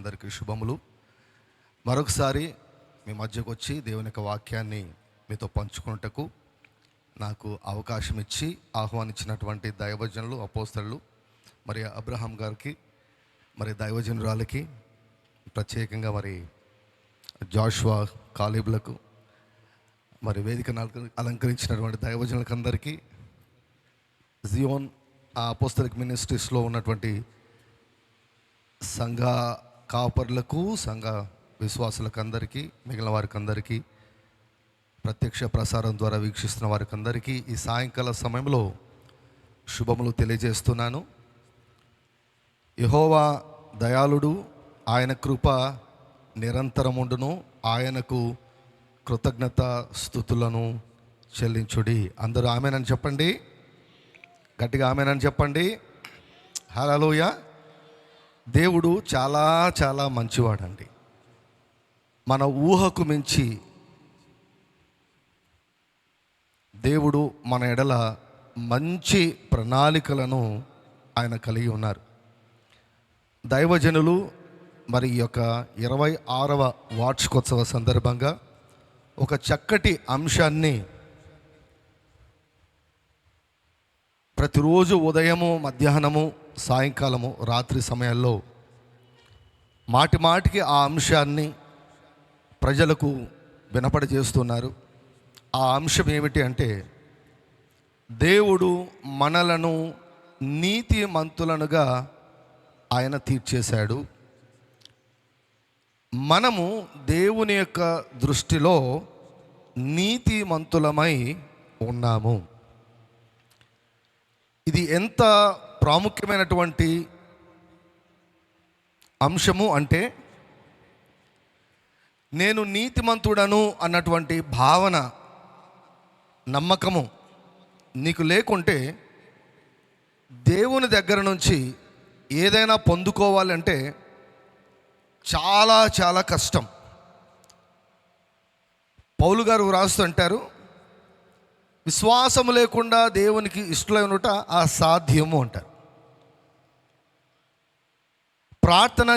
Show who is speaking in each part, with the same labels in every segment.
Speaker 1: అందరికీ శుభములు. మరొకసారి మీ మధ్యకు వచ్చి దేవుని యొక్క వాక్యాన్ని మీతో పంచుకున్నటకు నాకు అవకాశం ఇచ్చి ఆహ్వానించినటువంటి దైవజనులు, అపోస్తలులు, మరి అబ్రహాం గారికి, మరి దైవజనురాలకి, ప్రత్యేకంగా మరి జాషువా కాలేబులకు, మరి వేదికను అలంకరించినటువంటి దైవజనులకు అందరికీ, జియోన్ అపోస్తలిక్ మినిస్ట్రీస్లో ఉన్నటువంటి సంఘ కాపర్లకు, సంఘ విశ్వాసులకు అందరికీ, మిగిలిన వారికి అందరికీ, ప్రత్యక్ష ప్రసారం ద్వారా వీక్షిస్తున్న వారికి అందరికీ ఈ సాయంకాల సమయంలో శుభములు తెలియజేస్తున్నాను. యెహోవా దయాళుడు, ఆయన కృప నిరంతరముండును, ఆయనకు కృతజ్ఞత స్తుతులను చెల్లించుడి. అందరూ ఆమేనని చెప్పండి, గట్టిగా ఆమేనని చెప్పండి. హల్లెలూయా. దేవుడు చాలా చాలా మంచివాడండి. మన ఊహకు మించి దేవుడు మన ఎడల మంచి ప్రణాళికలను ఆయన కలిగి ఉన్నారు. దైవజనులు మరి ఈ యొక్క 26వ వార్షికోత్సవ సందర్భంగా ఒక చక్కటి అంశాన్ని ప్రతిరోజు ఉదయము, మధ్యాహ్నము, సాయంకాలము, రాత్రి సమయాల్లో మాటి మాటికి ఆ అంశాన్ని ప్రజలకు వినపడజేస్తున్నారు. ఆ అంశం ఏమిటి అంటే, దేవుడు మనలను నీతిమంతులనుగా ఆయన తీర్చేశాడు. మనము దేవుని యొక్క దృష్టిలో నీతిమంతులమై ఉన్నాము. ఇది ఎంత ప్రాముఖ్యమైనటువంటి అంశము అంటే, నేను నీతిమంతుడను అన్నటువంటి భావన, నమ్మకము నీకు లేకుంటే దేవుని దగ్గర నుంచి ఏదైనా పొందుకోవాలంటే చాలా చాలా కష్టం. పౌలు గారు వ్రాస్తుంటారు, విశ్వాసము లేకుండా దేవునికి ఇష్టలై ఉండుట అసాధ్యము అంటారు. ప్రార్థన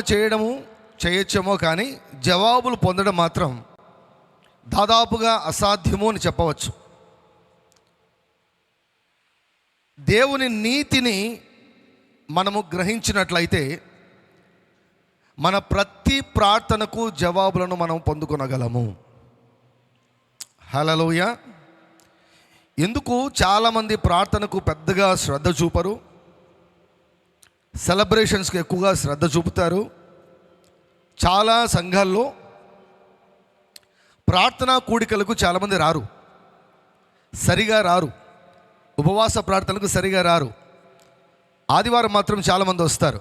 Speaker 1: చేయొచ్చేమో కానీ జవాబులు పొందడం మాత్రం దాదాపుగా అసాధ్యము అని చెప్పవచ్చు. దేవుని నీతిని మనము గ్రహించినట్లయితే మన ప్రతి ప్రార్థనకు జవాబులను మనం పొందుకొనగలము. హల్లెలూయా. ఎందుకు చాలామంది ప్రార్థనకు పెద్దగా శ్రద్ధ చూపరు, సెలబ్రేషన్స్కి ఎక్కువగా శ్రద్ధ చూపుతారు. చాలా సంఘాల్లో ప్రార్థనా కూడికలకు చాలామంది రారు, సరిగా రారు. ఉపవాస ప్రార్థనలకు సరిగా రారు. ఆదివారం మాత్రం చాలామంది వస్తారు.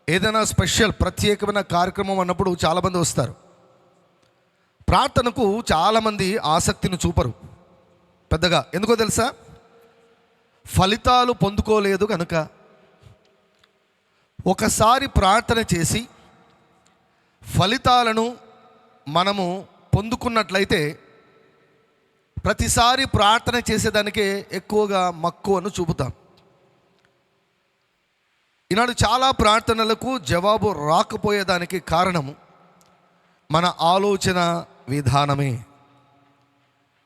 Speaker 1: ఏదైనా స్పెషల్ ప్రత్యేకమైన కార్యక్రమం అన్నప్పుడు చాలామంది వస్తారు. ప్రార్థనకు చాలామంది ఆసక్తిని చూపరు పెద్దగా. ఎందుకో తెలుసా? ఫలితాలు పొందుకోలేదు కనుక. ఒకసారి ప్రార్థన చేసి ఫలితాలను మనము పొందుకున్నట్లయితే ప్రతిసారి ప్రార్థన చేసేదానికే ఎక్కువగా మక్కువను చూపుతాం. ఈనాడు చాలా ప్రార్థనలకు జవాబు రాకపోయేదానికి కారణము మన ఆలోచన విధానమే.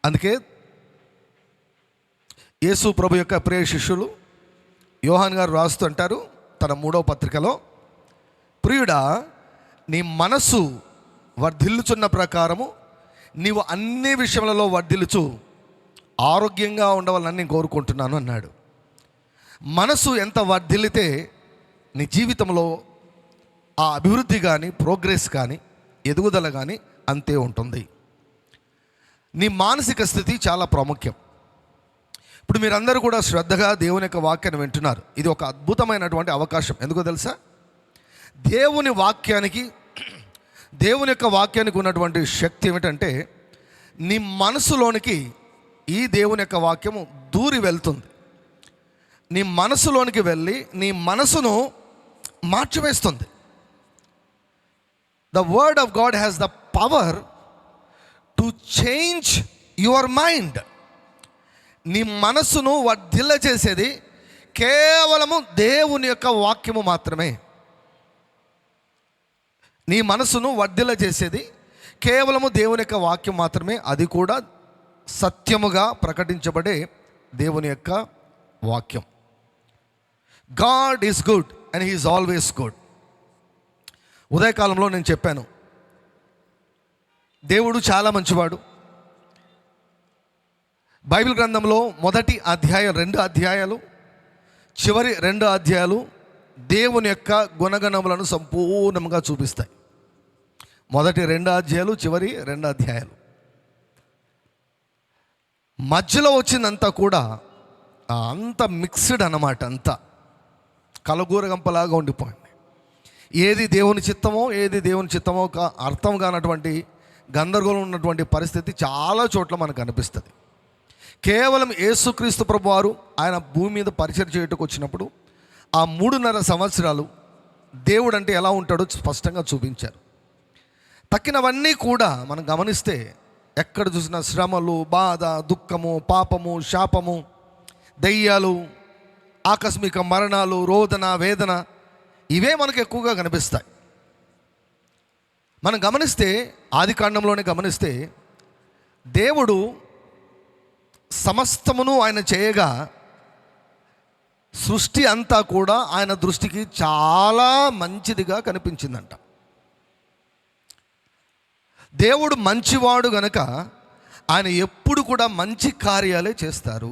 Speaker 1: అందుకే యేసు ప్రభు యొక్క ప్రియ శిష్యులు యోహాన్ గారు రాస్తూ అంటారు తన 3వ పత్రికలో, ప్రియుడా, నీ మనస్సు వర్ధిల్లుచున్న ప్రకారము నీవు అన్ని విషయములలో వర్ధిల్లుచు ఆరోగ్యంగా ఉండవాలని నేను కోరుకుంటున్నాను అన్నాడు. మనసు ఎంత వర్ధిల్లితే నీ జీవితంలో ఆ అభివృద్ధి కానీ, ప్రోగ్రెస్ కానీ, ఎదుగుదల కానీ అంతే ఉంటుంది. నీ మానసిక స్థితి చాలా ప్రాముఖ్యం. ఇప్పుడు మీరందరూ కూడా శ్రద్ధగా దేవుని యొక్క వాక్యాన్ని వింటున్నారు. ఇది ఒక అద్భుతమైనటువంటి అవకాశం. ఎందుకో తెలుసా? దేవుని యొక్క వాక్యానికి ఉన్నటువంటి శక్తి ఏమిటంటే, నీ మనసులోనికి ఈ దేవుని యొక్క వాక్యము దూరి వెళ్తుంది. నీ మనసులోనికి వెళ్ళి నీ మనసును మార్చివేస్తుంది. The word of God has the power to change your mind. నీ మనసును వర్ధిల్ల చేసేది కేవలము దేవుని యొక్క వాక్యము మాత్రమే. నీ మనసును వర్ధిల్ల చేసేది కేవలము దేవుని యొక్క వాక్యం మాత్రమే, అది కూడా సత్యముగా ప్రకటించబడే దేవుని యొక్క వాక్యం. God is good and he is always good. ఉదయకాలంలో నేను చెప్పాను, దేవుడు చాలా మంచివాడు. బైబిల్ గ్రంథంలో మొదటి అధ్యాయం 2 అధ్యాయాలు, చివరి 2 అధ్యాయాలు దేవుని యొక్క గుణగణములను సంపూర్ణంగా చూపిస్తాయి. మొదటి 2 అధ్యాయాలు, చివరి 2 అధ్యాయాలు. మధ్యలో వచ్చిందంతా కూడా అంత మిక్స్డ్ అన్నమాట, అంతా కలగూరగంపలాగా ఉండిపోయింది. ఏది దేవుని చిత్తమో ఏది దేవుని చిత్తమో అర్థం కానటువంటి గందరగోళం ఉన్నటువంటి పరిస్థితి చాలా చోట్ల మనకు అనిపిస్తుంది. కేవలం యేసుక్రీస్తు ప్రభువారు ఆయన భూమి మీద పరిచయం చేయటకు వచ్చినప్పుడు ఆ 3.5 సంవత్సరాలు దేవుడు అంటే ఎలా ఉంటాడో స్పష్టంగా చూపించారు. తక్కినవన్నీ కూడా మనం గమనిస్తే ఎక్కడ చూసినా శ్రమలు, బాధ, దుఃఖము, పాపము, శాపము, దయ్యాలు, ఆకస్మిక మరణాలు, రోదన, వేదన, ఇవే మనకు ఎక్కువగా కనిపిస్తాయి. మనం గమనిస్తే ఆది కాండంలోనే గమనిస్తే దేవుడు సమస్తమును ఆయన చేయగా సృష్టి అంతా కూడా ఆయన దృష్టికి చాలా మంచిదిగా కనిపించిందంట. దేవుడు మంచివాడు గనక ఆయన ఎప్పుడు కూడా మంచి కార్యాలే చేస్తారు.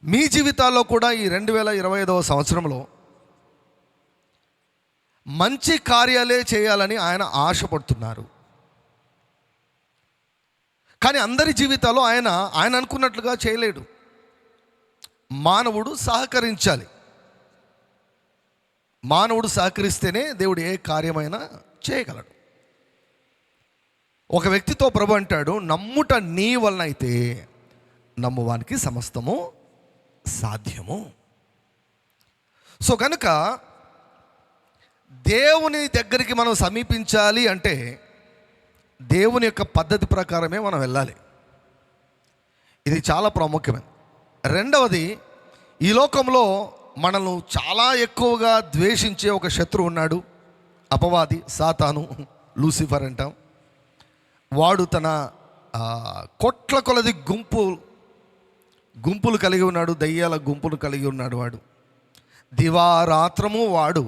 Speaker 1: మీ జీవితాల్లో కూడా ఈ 2025వ సంవత్సరంలో మంచి కార్యాలే చేయాలని ఆయన ఆశపడుతున్నారు. కానీ అందరి జీవితాల్లో ఆయన అనుకున్నట్లుగా చేయలేడు. మానవుడు సహకరించాలి. మానవుడు సహకరిస్తేనే దేవుడు ఏ కార్యమైనా చేయగలడు. ఒక వ్యక్తితో ప్రభు అంటాడు, నమ్ముట నీ వలన అయితే నమ్మువానికి సమస్తము సాధ్యము. సో కనుక దేవుని దగ్గరికి మనం సమీపించాలి అంటే దేవుని యొక్క పద్ధతి ప్రకారమే మనం వెళ్ళాలి. ఇది చాలా ప్రాముఖ్యమైనది. రెండవది, ఈ లోకంలో మనల్ని చాలా ఎక్కువగా ద్వేషించే ఒక శత్రువు ఉన్నాడు, అపవాది, సాతాను, లూసిఫర్ అంటాం. వాడు తన కోట్ల కొలది గుంపులు కలిగి ఉన్నాడు, దయ్యాల గుంపులు కలిగి ఉన్నాడు. వాడు దివారాత్రము వాడు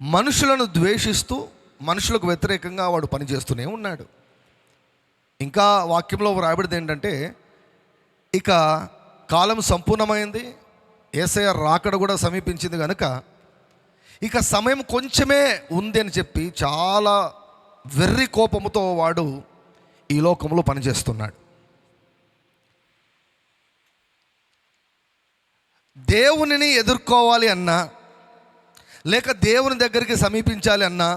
Speaker 1: మనుషులను ద్వేషిస్తూ మనుషులకు వ్యతిరేకంగా వాడు పనిచేస్తూనే ఉన్నాడు. ఇంకా వాక్యంలో వ్రాయబడింది ఏంటంటే, ఇక కాలం సంపూర్ణమైంది, యేసయ్య రాకడ కూడా సమీపించింది కనుక ఇక సమయం కొంచెమే ఉంది అని చెప్పి చాలా వెర్రి కోపముతో వాడు ఈ లోకంలో పనిచేస్తున్నాడు. దేవునిని ఎదుర్కోవాలి అన్నా, లేక దేవుని దగ్గరికి సమీపించాలి అన్నా,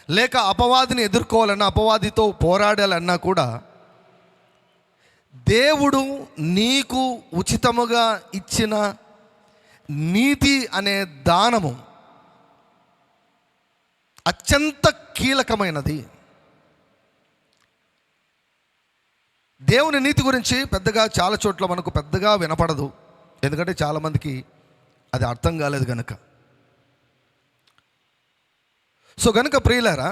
Speaker 1: లేక అపవాదిని ఎదుర్కోవాలన్నా, అపవాదితో పోరాడాలన్నా కూడా దేవుడు నీకు ఉచితముగా ఇచ్చిన నీతి అనే దానము అత్యంత కీలకమైనది. దేవుని నీతి గురించి పెద్దగా చాలా చోట్ల మనకు పెద్దగా వినపడదు, ఎందుకంటే చాలామందికి అది అర్థం కాలేదు కనుక. సో కనుక ప్రియులారా,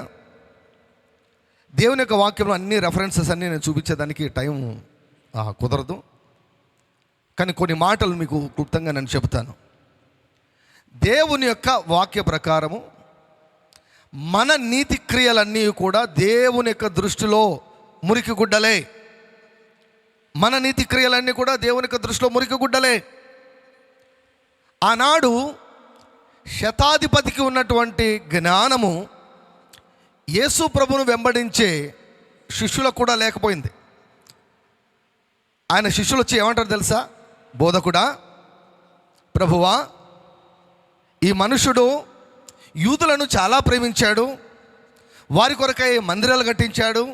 Speaker 1: దేవుని యొక్క వాక్యంలో అన్ని రెఫరెన్సెస్ అన్నీ నేను చూపించేదానికి టైం కుదరదు, కానీ కొన్ని మాటలు మీకు క్లుప్తంగా నేను చెబుతాను. దేవుని యొక్క వాక్య ప్రకారము మన నీతి క్రియలన్నీ కూడా దేవుని యొక్క దృష్టిలో మురికి గుడ్డలే. మన నీతి క్రియలన్నీ కూడా దేవుని యొక్క దృష్టిలో మురికి గుడ్డలే. ఆనాడు శతాధిపతికి ఉన్నటువంటి జ్ఞానము యేసు ప్రభువును వెంబడించే శిష్యులకు కూడా లేకపోయింది. ఆయన శిష్యులు వచ్చి ఏమంటారు తెలుసా? బోధకుడా, ప్రభువా, ఈ మనుషుడు యూదులను చాలా ప్రేమించాడు, వారి కొరకై మందిరాలు కట్టించాడు,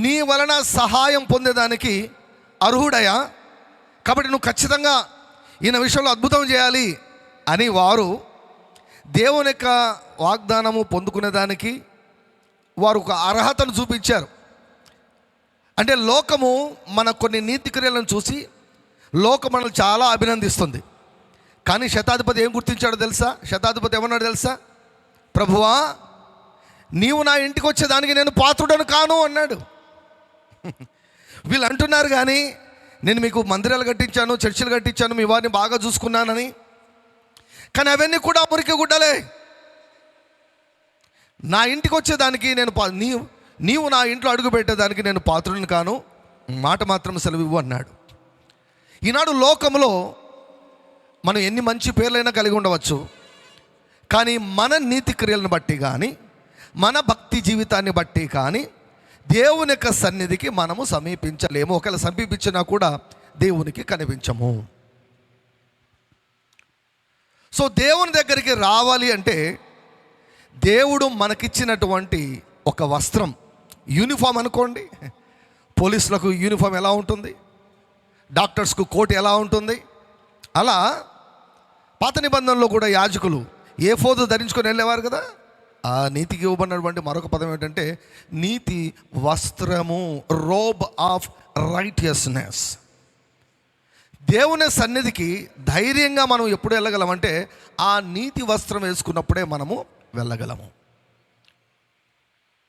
Speaker 1: నీ వలన సహాయం పొందేదానికి అర్హుడయా, కాబట్టి నువ్వు ఖచ్చితంగా ఈయన విషయంలో అద్భుతం చేయాలి అని వారు దేవుని యొక్క వాగ్దానము పొందుకునేదానికి వారు ఒక అర్హతను చూపించారు. అంటే లోకము మన కొన్ని నీతి క్రియలను చూసి లోకం మనల్ని చాలా అభినందిస్తుంది. కానీ శతాధిపతి ఏం గుర్తించాడో తెలుసా? శతాధిపతి ఏమన్నాడు తెలుసా? ప్రభువా, నీవు నా ఇంటికి వచ్చేదానికి నేను పాత్రుడను కాను అన్నాడు. వీళ్ళు అంటున్నారు కానీ నేను మీకు మందిరాలు కట్టించాను, చర్చిలు కట్టించాను, మీ వారిని బాగా చూసుకున్నానని. కానీ అవన్నీ కూడా మురికి గుడ్డలే. నా ఇంటికి వచ్చేదానికి నేను నీవు నా ఇంట్లో అడుగు పెట్టేదానికి నేను పాత్రుడిని కాను, మాట మాత్రం సెలవివ్వు అన్నాడు. ఈనాడు లోకంలో మనం ఎన్ని మంచి పేర్లైనా కలిగి ఉండవచ్చు, కానీ మన నీతి క్రియలను బట్టి కానీ మన భక్తి జీవితాన్ని బట్టి కానీ దేవుని యొక్క సన్నిధికి మనము సమీపించలేము. ఒకవేళ సమీపించినా కూడా దేవునికి కనిపించము. సో దేవుని దగ్గరికి రావాలి అంటే దేవుడు మనకిచ్చినటువంటి ఒక వస్త్రం, యూనిఫామ్ అనుకోండి. పోలీసులకు యూనిఫామ్ ఎలా ఉంటుంది, డాక్టర్స్కు కోట్ ఎలా ఉంటుంది, అలా పాత నిబంధనలో కూడా యాజకులు ఏఫోదు ధరించుకొని వెళ్ళేవారు కదా. ఆ నీతికి ఇవ్వబడినటువంటి మరొక పదం ఏంటంటే నీతి వస్త్రము, రోబ్ ఆఫ్ రైటియస్నెస్. దేవుని సన్నిధికి ధైర్యంగా మనం ఎప్పుడు వెళ్ళగలమంటే ఆ నీతి వస్త్రం వేసుకున్నప్పుడే మనము వెళ్ళగలము.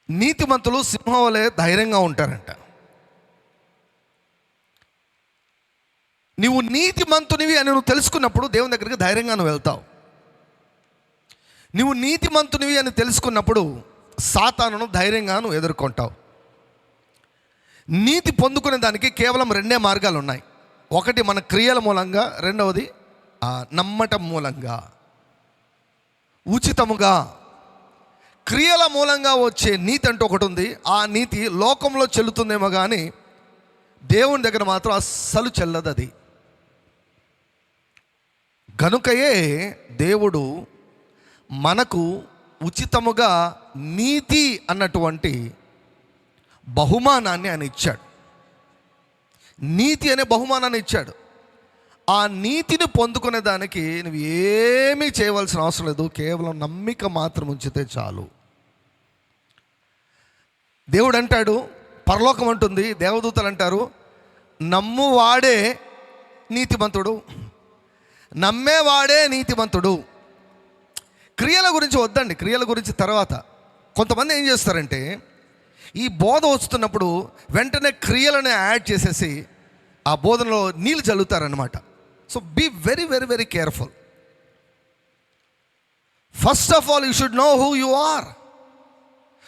Speaker 1: నీతిమంతులు సింహం వలె ధైర్యంగా ఉంటారంట. నీవు నీతిమంతునివి అని నువ్వు తెలుసుకున్నప్పుడు దేవుని దగ్గరికి ధైర్యంగా నువ్వు వెళ్తావు. నువ్వు నీతిమంతునివి అని తెలుసుకున్నప్పుడు సాతానును ధైర్యంగా నువ్వు ఎదుర్కొంటావు. నీతి పొందుకునే దానికి కేవలం రెండే మార్గాలు ఉన్నాయి. ఒకటి మన క్రియల మూలంగా, రెండవది నమ్మటం మూలంగా, ఉచితముగా. క్రియల మూలంగా వచ్చే నీతి అంటూ ఒకటి ఉంది. ఆ నీతి లోకంలో చెల్లుతుందేమో కానీ దేవుని దగ్గర మాత్రం అస్సలు చెల్లదు అది. గనుకయే దేవుడు మనకు ఉచితముగా నీతి అన్నటువంటి బహుమానాన్ని ఆయన ఇచ్చాడు. నీతి అనే బహుమానాన్ని ఇచ్చాడు. ఆ నీతిని పొందుకునే దానికి నువ్వు ఏమీ చేయవలసిన అవసరం లేదు, కేవలం నమ్మిక మాత్రం ఉంచితే చాలు. దేవుడు అంటాడు, పరలోకం అంటుంది, దేవదూతలు అంటారు, నమ్మువాడే నీతిమంతుడు, నమ్మేవాడే నీతిమంతుడు. క్రియల గురించి వద్దండి, క్రియల గురించి తర్వాత. కొంతమంది ఏం చేస్తారంటే ఈ బోధ వస్తున్నప్పుడు వెంటనే క్రియలను యాడ్ చేసేసి ఆ బోధనలో నీళ్ళు చల్లుతారనమాట. So be very very very careful. First of all you should know who you are.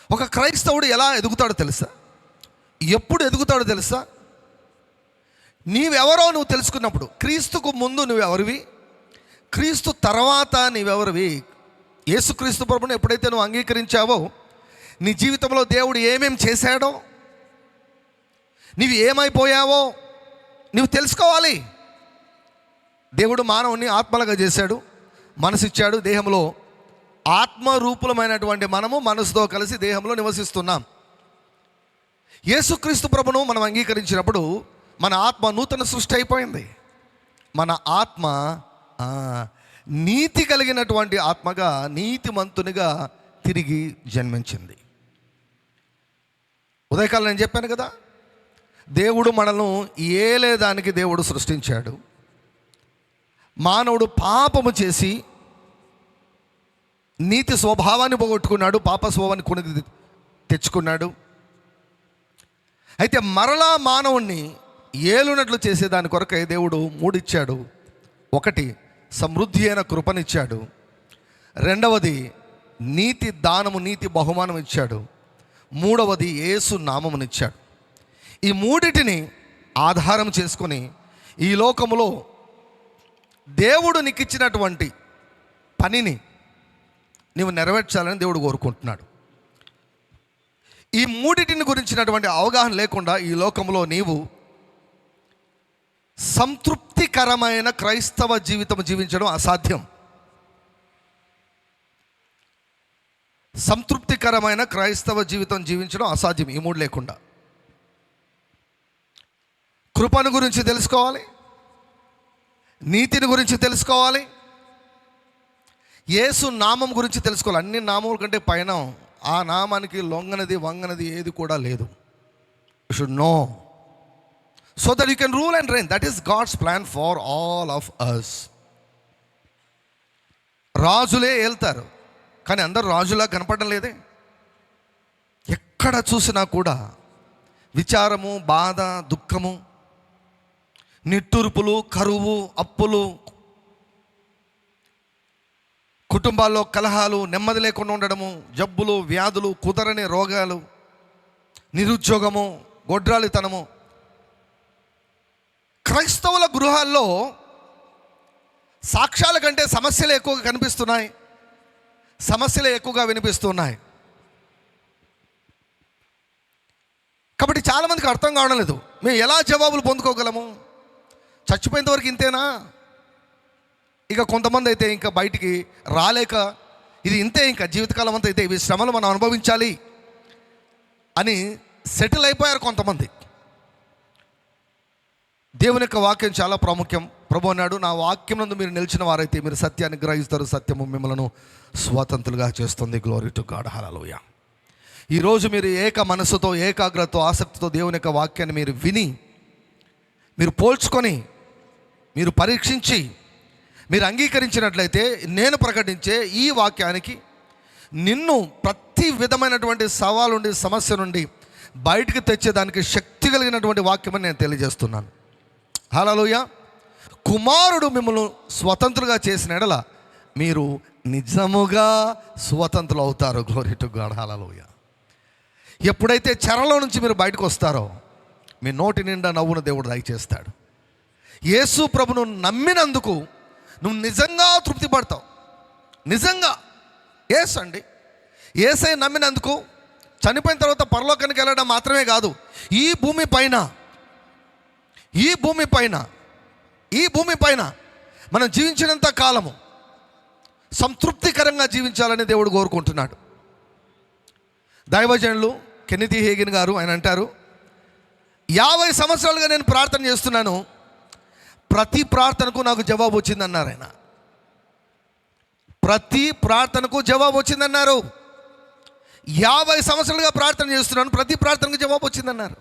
Speaker 1: ఒక క్రైస్తవుడు ఎలా ఎదుగుతాడో తెలుసా? ఎప్పుడు ఎదుగుతాడో తెలుసా? నీవెవరో నువ్వు తెలుసుకున్నప్పుడు. క్రీస్తుకు ముందు నువ్వెవరివి, క్రీస్తు తర్వాత నీవెవరివి. యేసుక్రీస్తు ప్రభువుని ఎప్పుడైతే నువ్వు అంగీకరించావో, నీ జీవితంలో దేవుడు ఏమేం చేశాడో, నీవు ఏమైపోయావో నువ్వు తెలుసుకోవాలి. దేవుడు మానవుని ఆత్మలుగా చేశాడు, మనసు ఇచ్చాడు. దేహంలో ఆత్మరూపులమైనటువంటి మనము మనసుతో కలిసి దేహంలో నివసిస్తున్నాం. యేసుక్రీస్తు ప్రభును మనం అంగీకరించినప్పుడు మన ఆత్మ నూతన సృష్టి అయిపోయింది. మన ఆత్మ నీతి కలిగినటువంటి ఆత్మగా, నీతిమంతునిగా తిరిగి జన్మించింది. ఉదయకాలం నేను చెప్పాను కదా, దేవుడు మనల్ని ఏలేదానికి దేవుడు సృష్టించాడు. మానవుడు పాపము చేసి నీతి స్వభావాన్ని పోగొట్టుకున్నాడు, పాప స్వభావాన్ని కొని తెచ్చుకున్నాడు. అయితే మరలా మానవుణ్ణి ఏలునట్లు చేసేదాని కొరకై దేవుడు మూడిచ్చాడు. ఒకటి సమృద్ధి అయిన కృపనిచ్చాడు, రెండవది నీతి దానము, నీతి బహుమానం ఇచ్చాడు, మూడవది యేసు నామమునిచ్చాడు. ఈ మూడిటిని ఆధారం చేసుకొని ఈ లోకములో దేవుడు నీకు ఇచ్చినటువంటి పనిని నీవు నెరవేర్చాలని దేవుడు కోరుకుంటున్నాడు. ఈ మూడిటిని గురించినటువంటి అవగాహన లేకుండా ఈ లోకంలో నీవు సంతృప్తికరమైన క్రైస్తవ జీవితం జీవించడం అసాధ్యం. సంతృప్తికరమైన క్రైస్తవ జీవితం జీవించడం అసాధ్యం ఈ మూడు లేకుండా. కృపను గురించి తెలుసుకోవాలి, నీతిని గురించి తెలుసుకోవాలి, యేసు నామం గురించి తెలుసుకోవాలి. అన్ని నామముల కంటే పైన ఆ నామానికి లొంగనది వంగనది ఏది కూడా లేదు. You should know so that you can rule and reign. That is God's plan for all of us. రాజులే వెళ్తారు, కానీ అందరూ రాజులా కనపడడం లేదే. ఎక్కడ చూసినా కూడా విచారము, బాధ, దుఃఖము, నిట్టూర్పులు, కరువు, అప్పులు, కుటుంబాల్లో కలహాలు, నెమ్మది లేకుండా ఉండడము, జబ్బులు, వ్యాధులు, కుదరని రోగాలు, నిరుద్యోగము, గొడ్రాలితనము. క్రైస్తవుల గృహాల్లో సాక్ష్యాల కంటే సమస్యలు ఎక్కువగా కనిపిస్తున్నాయి, సమస్యలు ఎక్కువగా వినిపిస్తున్నాయి. కాబట్టి చాలామందికి అర్థం కావడం లేదు, మేము ఎలా జవాబులు పొందుకోగలము? చచ్చిపోయేంత వరకు ఇంతేనా? ఇక కొంతమంది అయితే ఇంకా బయటికి రాలేక ఇది ఇంతే, ఇంకా జీవితకాలం అంతా అయితే ఇవి శ్రమలు మనం అనుభవించాలి అని సెటిల్ అయిపోయారు కొంతమంది. దేవుని యొక్క వాక్యం చాలా ప్రాముఖ్యం. ప్రభు అన్నాడు, నా వాక్యం నందు మీరు నిలిచిన వారైతే మీరు సత్యాన్ని గ్రహిస్తారు, సత్యము మిమ్మలను స్వతంత్రులుగా చేస్తుంది. గ్లోరీ టు గాడ్, హల్లెలూయా. ఈరోజు మీరు ఏక మనసుతో, ఏకాగ్రతతో, ఆసక్తితో దేవుని యొక్క వాక్యాన్ని మీరు విని, మీరు పోల్చుకొని, మీరు పరీక్షించి, మీరు అంగీకరించినట్లయితే నేను ప్రకటించే ఈ వాక్యానికి నిన్ను ప్రతి విధమైనటువంటి సవాలు నుండి, సమస్య నుండి బయటికి తెచ్చేదానికి శక్తి కలిగినటువంటి వాక్యమని నేను తెలియజేస్తున్నాను. హల్లెలూయా. కుమారుడు మిమ్మల్ని స్వతంత్రులుగా చేసిన ఎడల మీరు నిజముగా స్వతంత్రులు అవుతారు. గ్లోరీ టు గాడ్, హల్లెలూయా. ఎప్పుడైతే చెరలో నుంచి మీరు బయటకు వస్తారో మీ నోటి నిండా నవ్వును దేవుడు దయచేస్తాడు. యేసు ప్రభును నమ్మినందుకు నువ్వు నిజంగా తృప్తి పడతావు. నిజంగా యేసు అండి, యేసై నమ్మినందుకు చనిపోయిన తర్వాత పరలోకానికి వెళ్ళడం మాత్రమే కాదు, ఈ భూమి పైన మనం జీవించినంత కాలము సంతృప్తికరంగా జీవించాలని దేవుడు కోరుకుంటున్నాడు. దైవజనులు కెన్నెత్ హేగిన్ గారు ఆయన అంటారు, 50 సంవత్సరాలుగా నేను ప్రార్థన చేస్తున్నాను, ప్రతి ప్రార్థనకు నాకు జవాబు వచ్చిందన్నారు ఆయన. ప్రతి ప్రార్థనకు జవాబు వచ్చిందన్నారు. 50 సంవత్సరాలుగా ప్రార్థన చేస్తున్నాను, ప్రతి ప్రార్థనకు జవాబు వచ్చిందన్నారు.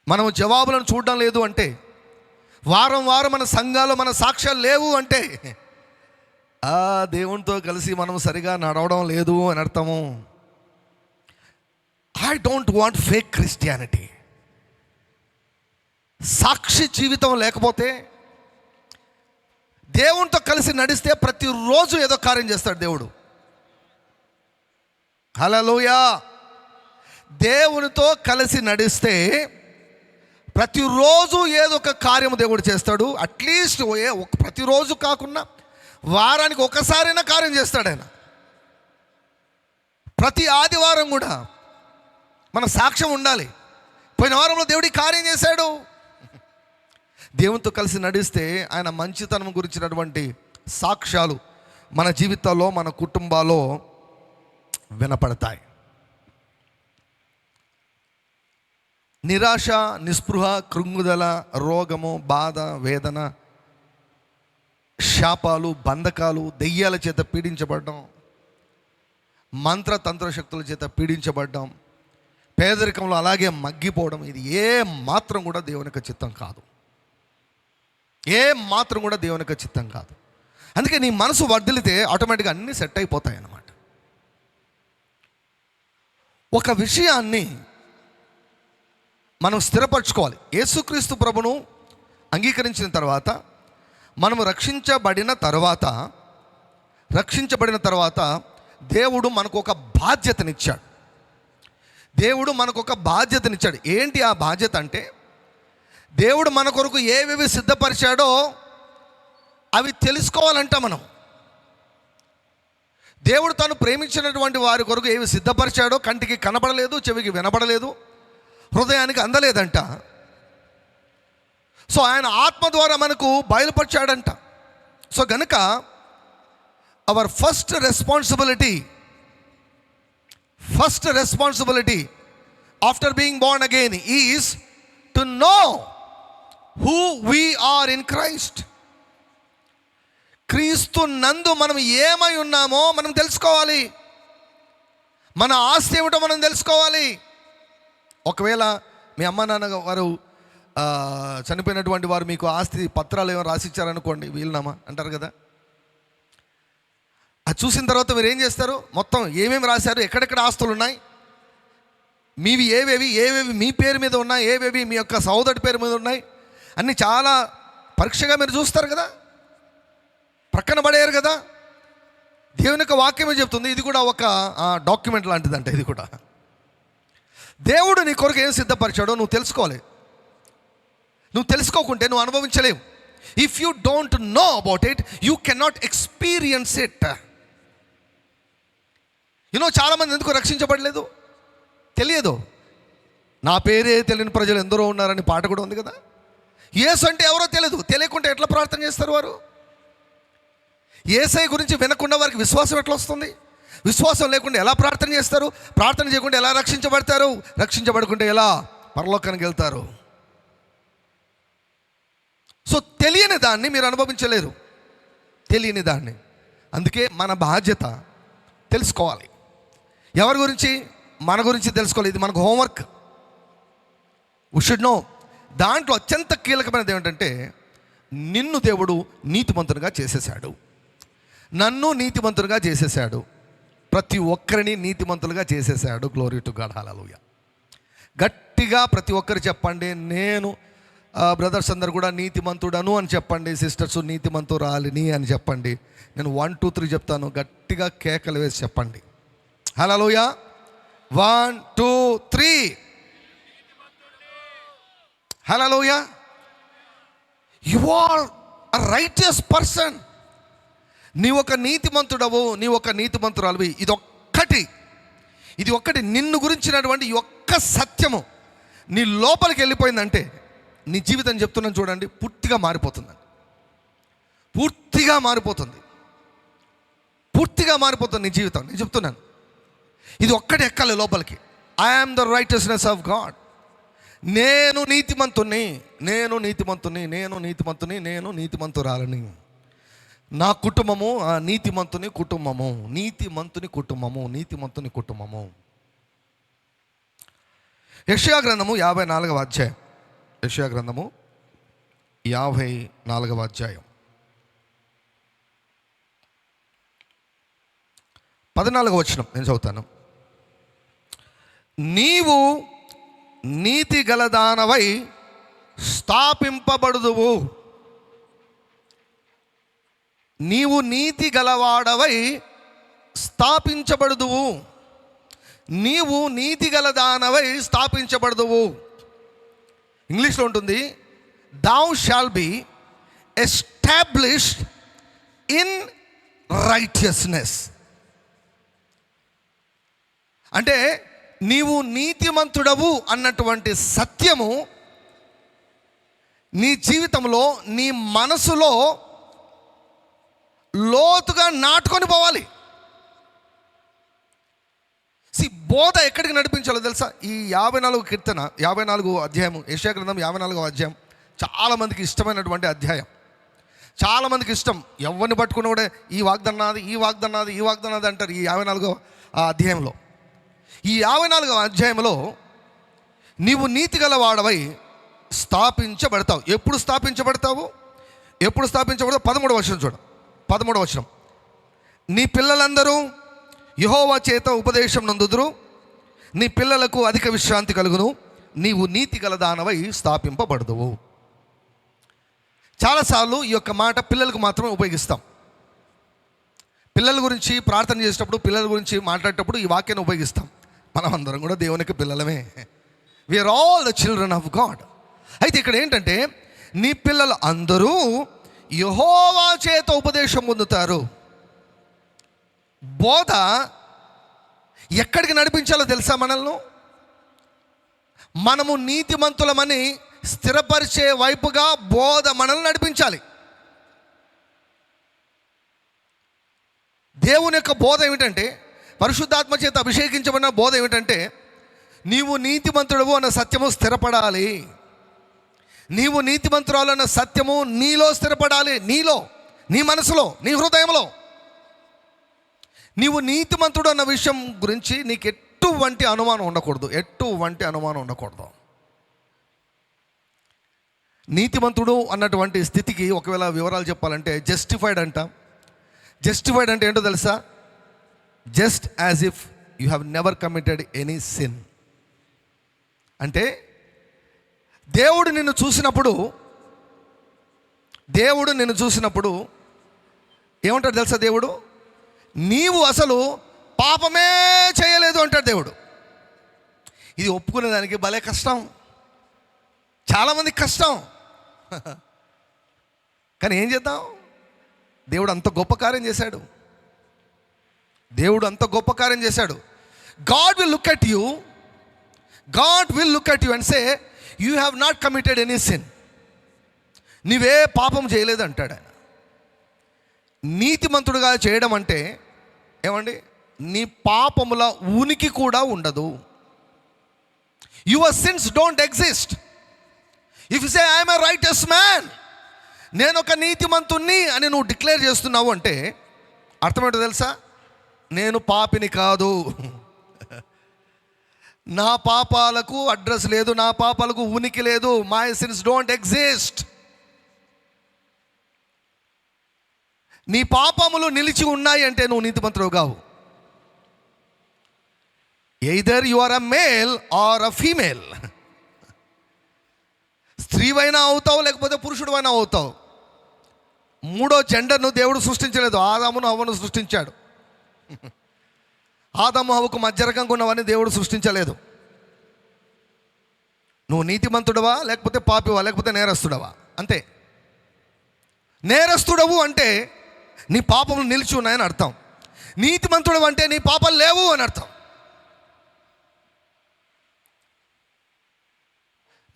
Speaker 1: మనం జవాబులను చూడడం లేదు అంటే, వారం వారం మన సంఘాలు మన సాక్ష్యాలు లేవు అంటే దేవునితో కలిసి మనం సరిగా నడవడం లేదు అని అర్థము. I don't want fake Christianity. సాక్షి జీవితం లేకపోతే, దేవునితో కలిసి నడిస్తే ప్రతిరోజు ఏదో కార్యం చేస్తాడు దేవుడు. హల్లెలూయా. దేవునితో కలిసి నడిస్తే ప్రతిరోజు ఏదో ఒక కార్యము దేవుడు చేస్తాడు. అట్లీస్ట్ ప్రతిరోజు కాకుండా వారానికి ఒకసారైనా కార్యం చేస్తాడు ఆయన. ప్రతి ఆదివారం కూడా మన సాక్ష్యం ఉండాలి, పోయిన వారంలో దేవుడి కార్యం చేశాడు. దేవునితో కలిసి నడిస్తే ఆయన మంచితనం గురించినటువంటి సాక్ష్యాలు మన జీవితాల్లో, మన కుటుంబాల్లో వినపడతాయి. నిరాశ, నిస్పృహ, కృంగుదల, రోగము, బాధ, వేదన, శాపాలు, బంధకాలు, దెయ్యాల చేత పీడించబడడం, మంత్రతంత్ర శక్తుల చేత పీడించబడడం, పేదరికంలో అలాగే మగ్గిపోవడం, ఇది ఏ మాత్రం కూడా దేవుని యొక్క చిత్తం కాదు. ఏ మాత్రం కూడా దేవుని యొక్క చిత్తం కాదు. అందుకే నీ మనసు వర్ధిల్లితే ఆటోమేటిక్గా అన్నీ సెట్ అయిపోతాయి అన్నమాట. ఒక విషయాన్ని మనం స్థిరపరచుకోవాలి. యేసుక్రీస్తు ప్రభును అంగీకరించిన తర్వాత, మనము రక్షించబడిన తర్వాత దేవుడు మనకు ఒక బాధ్యతనిచ్చాడు. ఏంటి ఆ బాధ్యత అంటే, దేవుడు మన కొరకు ఏవేవి సిద్ధపరిచాడో అవి తెలుసుకోవాలంట. మనం దేవుడు తను ప్రేమించినటువంటి వారి కొరకు ఏవి సిద్ధపరిచాడో కంటికి కనబడలేదు, చెవికి వినబడలేదు, హృదయానికి అందలేదంట. సో ఆయన ఆత్మ ద్వారా మనకు బయలుపరిచాడంట. సో గనుక our first responsibility after being born again is to know who we are in Christ. క్రీస్తు నందు మనం ఏమై ఉన్నామో మనం తెలుసుకోవాలి. మన ఆస్తి ఏమిటో మనం తెలుసుకోవాలి. ఒకవేళ మీ అమ్మ నాన్న వారు చనిపోయినటువంటి వారు మీకు ఆస్తి పత్రాలు ఏమైనా రాసిచ్చారనుకోండి, వీలునామా అంటారు కదా, చూసిన తర్వాత మీరు ఏం చేస్తారు? మొత్తం ఏమేమి రాశారు, ఎక్కడెక్కడ ఆస్తులు ఉన్నాయి, మీవి ఏవేవి మీ పేరు మీద ఉన్నాయి, ఏవేవి మీ యొక్క సోదరుడి పేరు మీద ఉన్నాయి అన్నీ చాలా పరీక్షగా మీరు చూస్తారు కదా, ప్రక్కన పడేయరు కదా. దేవుని యొక్క వాక్యమే చెప్తుంది, ఇది కూడా ఒక డాక్యుమెంట్ లాంటిదంట. ఇది కూడా దేవుడు నీ కొరకు ఏం సిద్ధపరిచాడో నువ్వు తెలుసుకోవాలి. నువ్వు తెలుసుకోకుంటే నువ్వు అనుభవించలేవు. If you don't know about it, you cannot experience it. చాలామంది ఎందుకు రక్షించబడలేదు? తెలియదు. నా పేరే తెలియని ప్రజలు ఎందరో ఉన్నారని పాట కూడా ఉంది కదా. యేసు అంటే ఎవరో తెలియదు. తెలియకుండా ఎట్లా ప్రార్థన చేస్తారు వారు? యేసయ్య గురించి వినకుండా వారికి విశ్వాసం ఎట్లా వస్తుంది? విశ్వాసం లేకుండా ఎలా ప్రార్థన చేస్తారు? ప్రార్థన చేయకుండా ఎలా రక్షించబడతారు? రక్షించబడకుండా ఎలా పరలోకానికి వెళ్తారు? సో తెలియని దాన్ని మీరు అనుభవించలేరు, తెలియని దాన్ని. అందుకే మన బాధ్యత తెలుసుకోవాలి. ఎవరి గురించి? మన గురించి తెలుసుకోవాలి. ఇది మనకు హోంవర్క్. We should know. దాంట్లో అత్యంత కీలకమైనది ఏమిటంటే, నిన్ను దేవుడు నీతిమంతునిగా చేసేసాడు, నన్ను నీతిమంతునిగా చేసేసాడు, ప్రతి ఒక్కరిని నీతిమంతులుగా చేసేసాడు. గ్లోరీ టు గాడ్, హల్లెలూయా. గట్టిగా ప్రతి ఒక్కరు చెప్పండి, నేను బ్రదర్స్ అందరు కూడా నీతిమంతుడను అని చెప్పండి, సిస్టర్స్ నీతిమంతురాలిని అని చెప్పండి. నేను 1 2 3 చెప్తాను, గట్టిగా కేకలు వేసి చెప్పండి. Hallelujah. 1 2 3. Hallelujah. You are a righteous person. నీ ఒక నీతిమంతుడవు, నీ ఒక నీతిమంతురాలివి. ఇది ఒక్కటి నిన్ను గురించినటువంటి ఈ ఒక్క సత్యము నీ లోపలికి వెళ్ళిపోయిందంటే నీ జీవితం చెప్తున్నాను చూడండి, పూర్తిగా మారిపోతుంది. పూర్తిగా మారిపోతుంది నీ జీవితం. నేను చెప్తున్నాను, ఇది ఒక్కటి ఎక్కాలి లోపలికి. I am the righteousness of God. నేను నీతిమంతుని, నేను నీతిమంతురాలని. నా కుటుంబము నీతిమంతుని కుటుంబము. యెషయా గ్రంథము 54వ అధ్యాయం. యెషయా గ్రంథము 54వ అధ్యాయం 14వ వచనం నేను చదువుతాను. నీవు నీతి గలదానవై స్థాపింపబడుదువు. నీవు నీతి గలవాడవై స్థాపించబడుదువు. నీవు నీతి గలదానవై స్థాపించబడుదువు. ఇంగ్లీష్లో ఉంటుంది, thou shall be established in righteousness. అంటే నీవు నీతిమంతుడవు అన్నటువంటి సత్యము నీ జీవితంలో, నీ మనసులో లోతుగా నాటుకొని పోవాలి. బోధ ఎక్కడికి నడిపించాలో తెలుసా? ఈ 54 కీర్తన, 54 అధ్యాయం, యెషయా గ్రంథం 54వ అధ్యాయం చాలామందికి ఇష్టమైనటువంటి అధ్యాయం. చాలామందికి ఇష్టం. ఎవరిని పట్టుకున్న కూడా ఈ వాగ్దన్నాది అంటారు. ఈ 54వ అధ్యాయంలో, ఈ 54వ అధ్యాయంలో నీవు నీతి గలవాడవై స్థాపించబడతావు. ఎప్పుడు స్థాపించబడతావు? 13వ వచనం చూడ. 13వ వచనం, నీ పిల్లలందరూ యెహోవా చేత ఉపదేశం నందుదురు, నీ పిల్లలకు అధిక విశ్రాంతి కలుగును, నీవు నీతి గలదానవై స్థాపింపబడదువు. చాలాసార్లు ఈ యొక్క మాట పిల్లలకు మాత్రమే ఉపయోగిస్తాం. పిల్లల గురించి ప్రార్థన చేసేటప్పుడు, పిల్లల గురించి మాట్లాడేటప్పుడు ఈ వాక్యాన్ని ఉపయోగిస్తాం. మనం అందరం కూడా దేవునికి పిల్లలమే. We are all the children of God. అయితే ఇక్కడ ఏంటంటే, నీ పిల్లలు అందరూ యెహోవా చేత ఉపదేశం పొందుతారు. బోధ ఎక్కడికి నడిపించాలో తెలుసా? మనము నీతిమంతులమని స్థిరపరిచే వైపుగా బోధ మనల్ని నడిపించాలి. దేవుని యొక్క బోధ ఏమిటంటే, పరిశుద్ధాత్మ చేత అభిషేకించబడిన బోధ ఏమిటంటే, నీవు నీతిమంతుడవు అన్న సత్యము స్థిరపడాలి. నీవు నీతిమంతురాలు అన్న సత్యము నీలో స్థిరపడాలి. నీలో, నీ మనసులో, నీ హృదయంలో. నీవు నీతిమంతుడు అన్న విషయం గురించి నీకు ఎటువంటి అనుమానం ఉండకూడదు. నీతిమంతుడు అన్నటువంటి స్థితికి ఒకవేళ వివరాలు చెప్పాలంటే, జస్టిఫైడ్ అంటే ఏంటో తెలుసా? Just as if you have never committed any sin. అంటే దేవుడు నిన్ను చూసినప్పుడు ఏమంటాడు తెలుసా? దేవుడు నీవు అసలు పాపమే చేయలేదు అంటాడు దేవుడు. ఇది ఒప్పుకునేదానికి భలే కష్టం, చాలామందికి కష్టం. కానీ ఏం చేద్దాం? దేవుడు అంత గొప్ప కార్యం చేశాడు. God will look at you and say, you have not committed any sin. నీవే పాపం చేయలేదు అంటాడు ఆయన. నీతిమంతుడుగా చేయడం అంటే ఏమండి? నీ పాపముల ఉనికి కూడా ఉండదు. Your sins don't exist. If you say I am a righteous man, నేను ఒక నీతిమంతుణ్ణి అని నువ్వు డిక్లేర్ చేస్తున్నావు అంటే అర్థం ఏంటో తెలుసా? నేను పాపిని కాదు, నా పాపాలకు అడ్రస్ లేదు, నా పాపాలకు ఉనికి లేదు. My sins don't exist. నీ పాపములు నిలిచి ఉన్నాయి అంటే నువ్వు నీతిమంతుడు కావు. Either you are a male or a female. స్త్రీవైనా అవుతావు, లేకపోతే పురుషుడువైనా అవుతావు. మూడో జెండర్ను దేవుడు సృష్టించలేదు, ఆదామును హవ్వను సృష్టించాడు. ఆదాము హవ్వకు మధ్య రకంగా ఉన్నవన్నీ దేవుడు సృష్టించలేదు. నువ్వు నీతిమంతుడవా, లేకపోతే పాపివా, లేకపోతే నేరస్తుడవా, అంతే. నేరస్తుడవు అంటే నీ పాపములు నిలిచి ఉన్నాయని అర్థం. నీతిమంతుడు అంటే నీ పాపాలు లేవు అని అర్థం.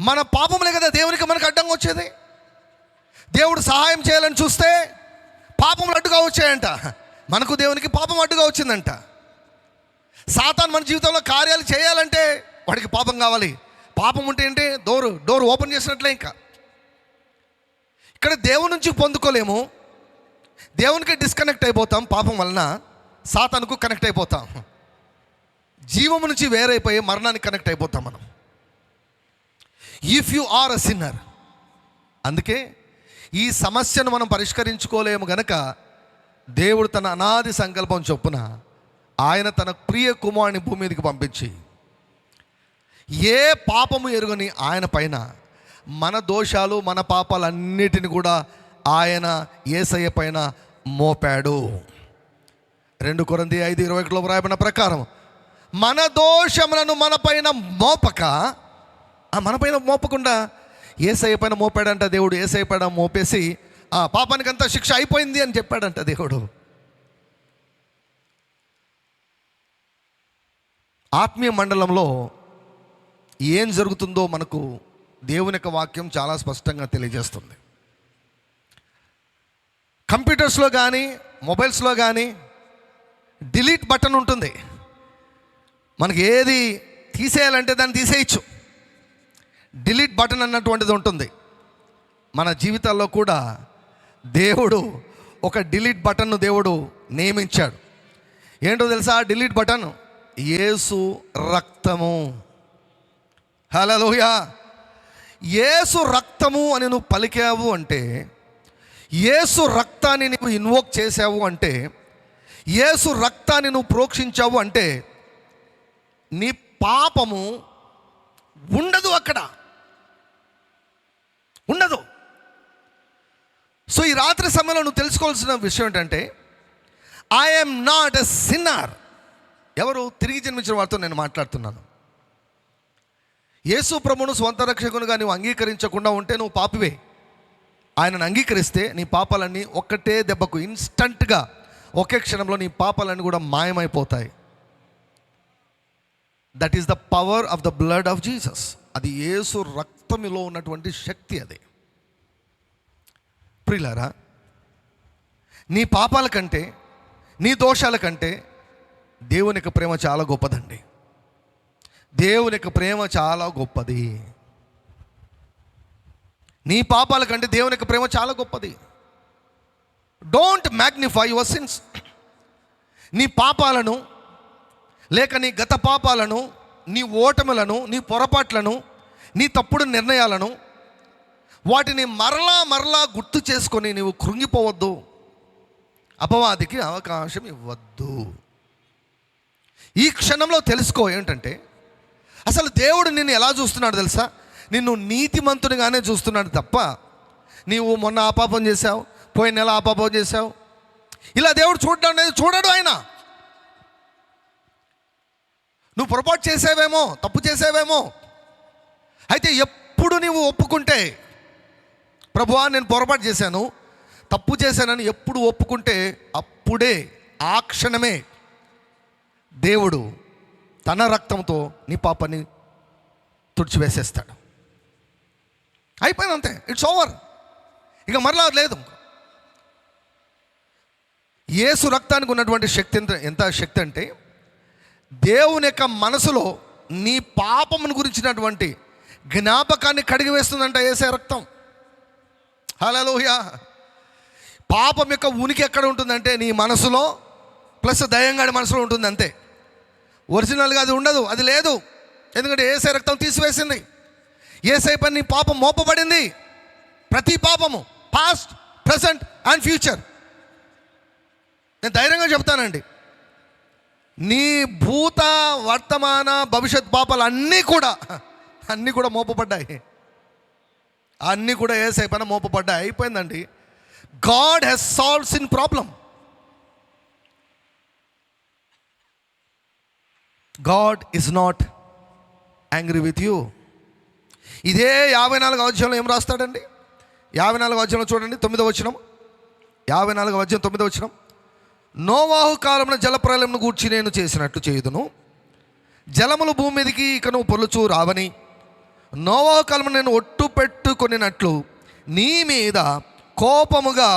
Speaker 1: మన పాపములే కదా దేవునికి మనకు అడ్డంగా వచ్చేది. దేవుడు సహాయం చేయాలని చూస్తే పాపములు అడ్డుగా వచ్చాయంట. మనకు దేవునికి పాపం అడ్డుగా వచ్చిందంట. సాతాను మన జీవితంలో కార్యాలు చేయాలంటే వాడికి పాపం కావాలి. పాపం ఉంటే ఏంటి? డోర్ ఓపెన్ చేసినట్లే. ఇంకా ఇక్కడ దేవుని నుంచి పొందుకోలేము, దేవునికి డిస్కనెక్ట్ అయిపోతాం. పాపం వలన సాతానుకు కనెక్ట్ అయిపోతాం. జీవము నుంచి వేరైపోయి మరణానికి కనెక్ట్ అయిపోతాం మనం. If you are a sinner. అందుకే ఈ సమస్యను మనం పరిష్కరించుకోలేము గనక దేవుడు తన అనాది సంకల్పం చొప్పున ఆయన తన ప్రియ కుమారుని భూమి మీదకి పంపించి ఏ పాపము ఎరుగని ఆయన పైన మన దోషాలు, మన పాపాలన్నిటిని కూడా ఆయన యేసయ్య పైన మోపాడు. 2 కొరింథీ 5:21లో వ్రాయబడిన ప్రకారం మన దోషములను మన పైన మోపకుండా యేసయ్య పైన మోపాడంట దేవుడు. యేసయ్య పైన మోపేసి ఆ పాపానికి అంతా శిక్ష అయిపోయింది అని చెప్పాడంట దేవుడు. ఆత్మీయ మండలంలో ఏం జరుగుతుందో మనకు దేవుని యొక్క వాక్యం చాలా స్పష్టంగా తెలియజేస్తుంది. కంప్యూటర్స్లో కానీ మొబైల్స్లో కానీ డిలీట్ బటన్ ఉంటుంది. మనకి ఏది తీసేయాలంటే దాన్ని తీసేయచ్చు. డిలీట్ బటన్ అన్నటువంటిది ఉంటుంది. మన జీవితాల్లో కూడా దేవుడు ఒక డిలీట్ బటన్ను దేవుడు నియమించాడు. ఏంటో తెలుసా? డిలీట్ బటన్ యేసు రక్తము. హల్లెలూయా. యేసు రక్తము అని నువ్వు పలికావు అంటే, యేసు రక్తాన్ని నువ్వు ఇన్వోక్ చేసావు అంటే, యేసు రక్తాన్ని నువ్వు ప్రోక్షించావు అంటే నీ పాపము ఉండదు, అక్కడ ఉండదు. సో ఈ రాత్రి సమయంలో నువ్వు తెలుసుకోవాల్సిన విషయం ఏంటంటే, ఐఎమ్ నాట్ ఎ సిన్నర్. ఎవరు? తిరిగి జన్మించిన వారితో నేను మాట్లాడుతున్నాను. యేసు ప్రభువును స్వంత రక్షకునిగా నువ్వు అంగీకరించకుండా ఉంటే నువ్వు పాపివే. ఆయనను అంగీకరిస్తే నీ పాపాలన్నీ ఒక్కటే దెబ్బకు, ఇన్స్టంట్గా, ఒకే క్షణంలో నీ పాపాలన్నీ కూడా మాయమైపోతాయి. That is the power of the blood of Jesus. అది యేసు రక్తములో ఉన్నటువంటి శక్తి. అది ప్రియులారా, నీ పాపాల కంటే, నీ దోషాల కంటే దేవుని యొక్క ప్రేమ చాలా గొప్పదండి. దేవుని యొక్క ప్రేమ చాలా గొప్పది. నీ పాపాల కంటే దేవుని యొక్క ప్రేమ చాలా గొప్పది. Don't magnify your sins. నీ పాపాలను, లేక నీ గత పాపాలను, నీ ఓటములను, నీ పొరపాట్లను, నీ తప్పుడు నిర్ణయాలను, వాటిని మరలా గుర్తు చేసుకొని నీవు కృంగిపోవద్దు. అపవాదికి అవకాశం ఇవ్వద్దు. ఈ క్షణంలో తెలుసుకో ఏంటంటే, అసలు దేవుడు నిన్ను ఎలా చూస్తున్నాడు తెలుసా? నిన్ను నీతిమంతునిగానే చూస్తున్నాడు తప్ప, నీవు మొన్న ఆ పాపం చేశావు, పోయిన నెల ఆ పాపం చేశావు, ఇలా దేవుడు చూడడం అనేది చూడడు ఆయన. నువ్వు పొరపాటు చేసావేమో, తప్పు చేసావేమో, అయితే ఎప్పుడు నీవు ఒప్పుకుంటే, ప్రభువా నేను పొరపాటు చేశాను, తప్పు చేశానని ఎప్పుడు ఒప్పుకుంటే, అప్పుడే ఆ క్షణమే దేవుడు తన రక్తంతో నీ పాపాన్ని తుడిచివేసేస్తాడు. అయిపోయింది, అంతే, ఇట్స్ ఓవర్. ఇక మరలా లేదు. యేసు రక్తానికి ఉన్నటువంటి శక్తి ఎంత శక్తి అంటే, దేవుని యొక్క మనసులో నీ పాపమును గురించినటువంటి జ్ఞాపకాన్ని కడిగి వేస్తుందంట యేసే రక్తం. హల్లెలూయా. పాపం యొక్క ఉనికి ఎక్కడ ఉంటుందంటే నీ మనసులో, ప్లస్ దయ్యంగాడి మనసులో ఉంటుంది అంతే. ఒరిజినల్గా అది ఉండదు, అది లేదు. ఎందుకంటే యేసే రక్తం తీసివేసింది. యేసే పని నీ పాపం మోపబడింది. ప్రతి పాపము, పాస్ట్, ప్రెసెంట్ అండ్ ఫ్యూచర్. నేను ధైర్యంగా చెప్తానండి, నీ భూత, వర్తమాన, భవిష్యత్ పాపాలు అన్నీ కూడా మోపబడ్డాయి. అన్నీ కూడా యేసే పైన మోపబడ్డాయి. అయిపోయిందండి. God has solved sin problem. God is not angry with you. ఇదే 54వ అధ్యాయంలో ఏం రాస్తాడండి? 54వ అధ్యాయంలో చూడండి, 9వ వచనం. 54వ అధ్యాయం 9వ వచనం. నోవాహు కాలమున జలప్రలయమును గూర్చి నేను చేసినట్లు చేయుదును, జలములు భూమి మీదికి ఇక నువ్వు పొలుచు రావని, నోవాహు కాలమున నేను ఒట్టు పెట్టుకొనినట్లు నీ మీద కోపముగా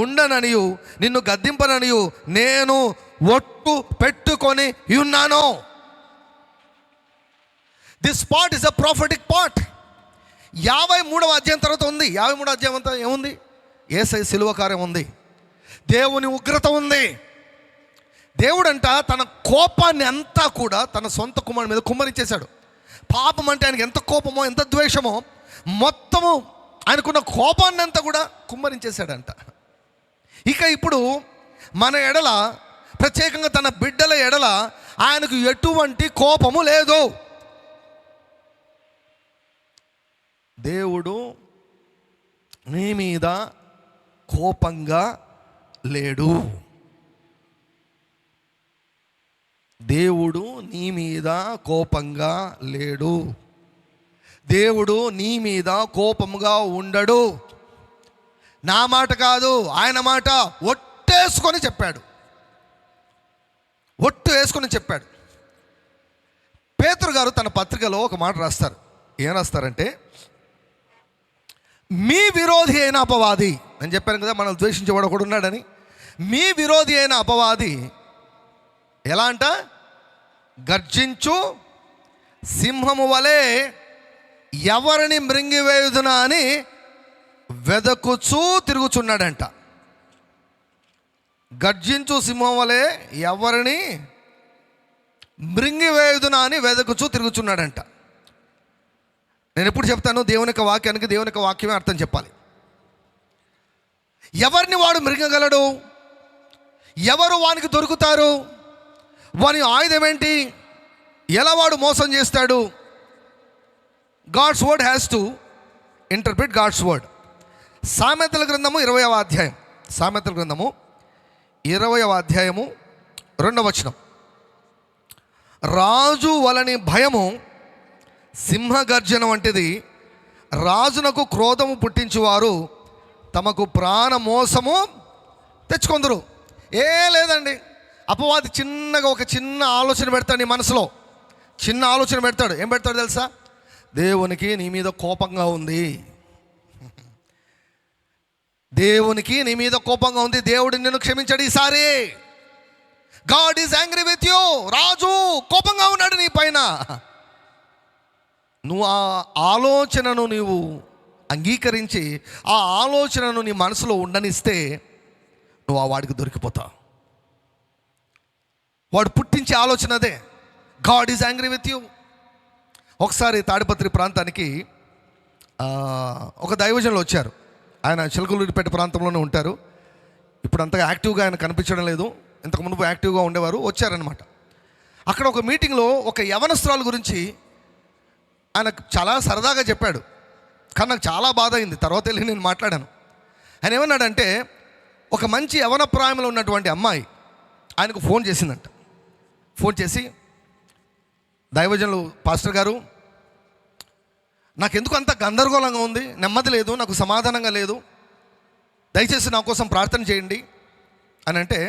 Speaker 1: ఉండననియు నిన్ను గద్దింపననియు నేను ఒట్టు పెట్టుకొని ఉన్నాను. This part is a prophetic part. 53వ అధ్యాయం తర్వాత ఉంది. 53వ అధ్యాయం అంతా ఏముంది? యేసయ్య శిలువ కార్యం ఉంది, దేవుని ఉగ్రత ఉంది. దేవుడంట తన కోపాన్ని అంతా కూడా తన సొంత కుమారుడి మీద కుమ్మరించేశాడు. పాపం అంటే ఆయనకి ఎంత కోపమో, ఎంత ద్వేషమో, మొత్తము ఆయనకున్న కోపాన్ని అంతా కూడా కుమ్మరించేశాడంట. ఇక ఇప్పుడు మన ఎడల, ప్రత్యేకంగా తన బిడ్డల ఎడల ఆయనకు ఎటువంటి కోపము లేదు. దేవుడు నీ మీద కోపంగా లేడు. దేవుడు నీ మీద కోపంగా లేడు. దేవుడు నీ మీద కోపముగా ఉండడు. నా మాట కాదు, ఆయన మాట ఒట్టేసుకొని చెప్పాడు. ఒట్టు వేసుకొని చెప్పాడు. పేతురు గారు తన పత్రికలో ఒక మాట రాస్తారు. ఏం రాస్తారంటే, మీ విరోధి అయిన అపవాది అని చెప్పాను కదా, మనం ద్వేషించేవాడు ఒకడు ఉన్నాడని. మీ విరోధి అయిన అపవాది ఎలా అంట? గర్జించు సింహము వలె ఎవరిని మృంగివేయుదునా అని వెదకుచూ తిరుగుచున్నాడంట. గర్జించు సింహం వలె ఎవరిని మృంగివేయుదునా అని వెదకుచూ తిరుగుచున్నాడంట. నేను ఎప్పుడు చెప్తాను, దేవుని యొక్క వాక్యానికి దేవుని యొక్క వాక్యమే అర్థం చెప్పాలి. ఎవరిని వాడు మృంగగలడు? ఎవరు వానికి దొరుకుతారు? వాని ఆయుధం ఏంటి? ఎలా వాడు మోసం చేస్తాడు? God's word has to interpret God's word. సామెతల గ్రంథము 20వ అధ్యాయం, సామెతల గ్రంథము 20వ అధ్యాయము 2వ వచనం. రాజు వలని భయము సింహగర్జన వంటిది, రాజునకు క్రోధము పుట్టించువారు తమకు ప్రాణ మోసము తెచ్చుకొందరు. లేదండి, అపవాది చిన్నగా ఒక చిన్న ఆలోచన పెడతాడు నీ మనసులో. చిన్న ఆలోచన పెడతాడు. ఏం పెడతాడు తెలుసా? దేవునికి నీ మీద కోపంగా ఉంది, దేవునికి నీ మీద కోపంగా ఉంది, దేవుడు నిన్ను క్షమించాడు ఈసారి. God is angry with you. రాజు కోపంగా ఉన్నాడు నీ పైన. నువ్వు ఆ ఆలోచనను నీవు అంగీకరించి ఆ ఆలోచనను నీ మనసులో ఉండనిస్తే నువ్వు ఆ వాడికి దొరికిపోతావు. వాడు పుట్టించే ఆలోచన అదే. God is angry with you. ఒకసారి తాడిపత్రి ప్రాంతానికి ఒక దైవజనులు వచ్చారు. ఆయన చిలకలూరిపేట ప్రాంతంలోనే ఉంటారు. ఇప్పుడు అంతగా యాక్టివ్గా ఆయన కనిపించడం లేదు. ఇంతకు మునుపు యాక్టివ్గా ఉండేవారు. వచ్చారనమాట. అక్కడ ఒక మీటింగ్లో ఒక యవనస్తురాల గురించి ఆయన చాలా సరదాగా చెప్పాడు, కానీ నాకు చాలా బాధ అయింది. తర్వాత వెళ్ళి నేను మాట్లాడాను. ఆయన ఏమన్నాడంటే, ఒక మంచి యవన ప్రాయంలో ఉన్నటువంటి అమ్మాయి ఆయనకు ఫోన్ చేసిందంట. ఫోన్ చేసి, దైవజనులు పాస్టర్ గారు, నాకెందుకు అంత గందరగోళంగా ఉంది, నెమ్మది లేదు, నాకు సమాధానంగా లేదు, దయచేసి నా కోసం ప్రార్థన చేయండి అని అంటే,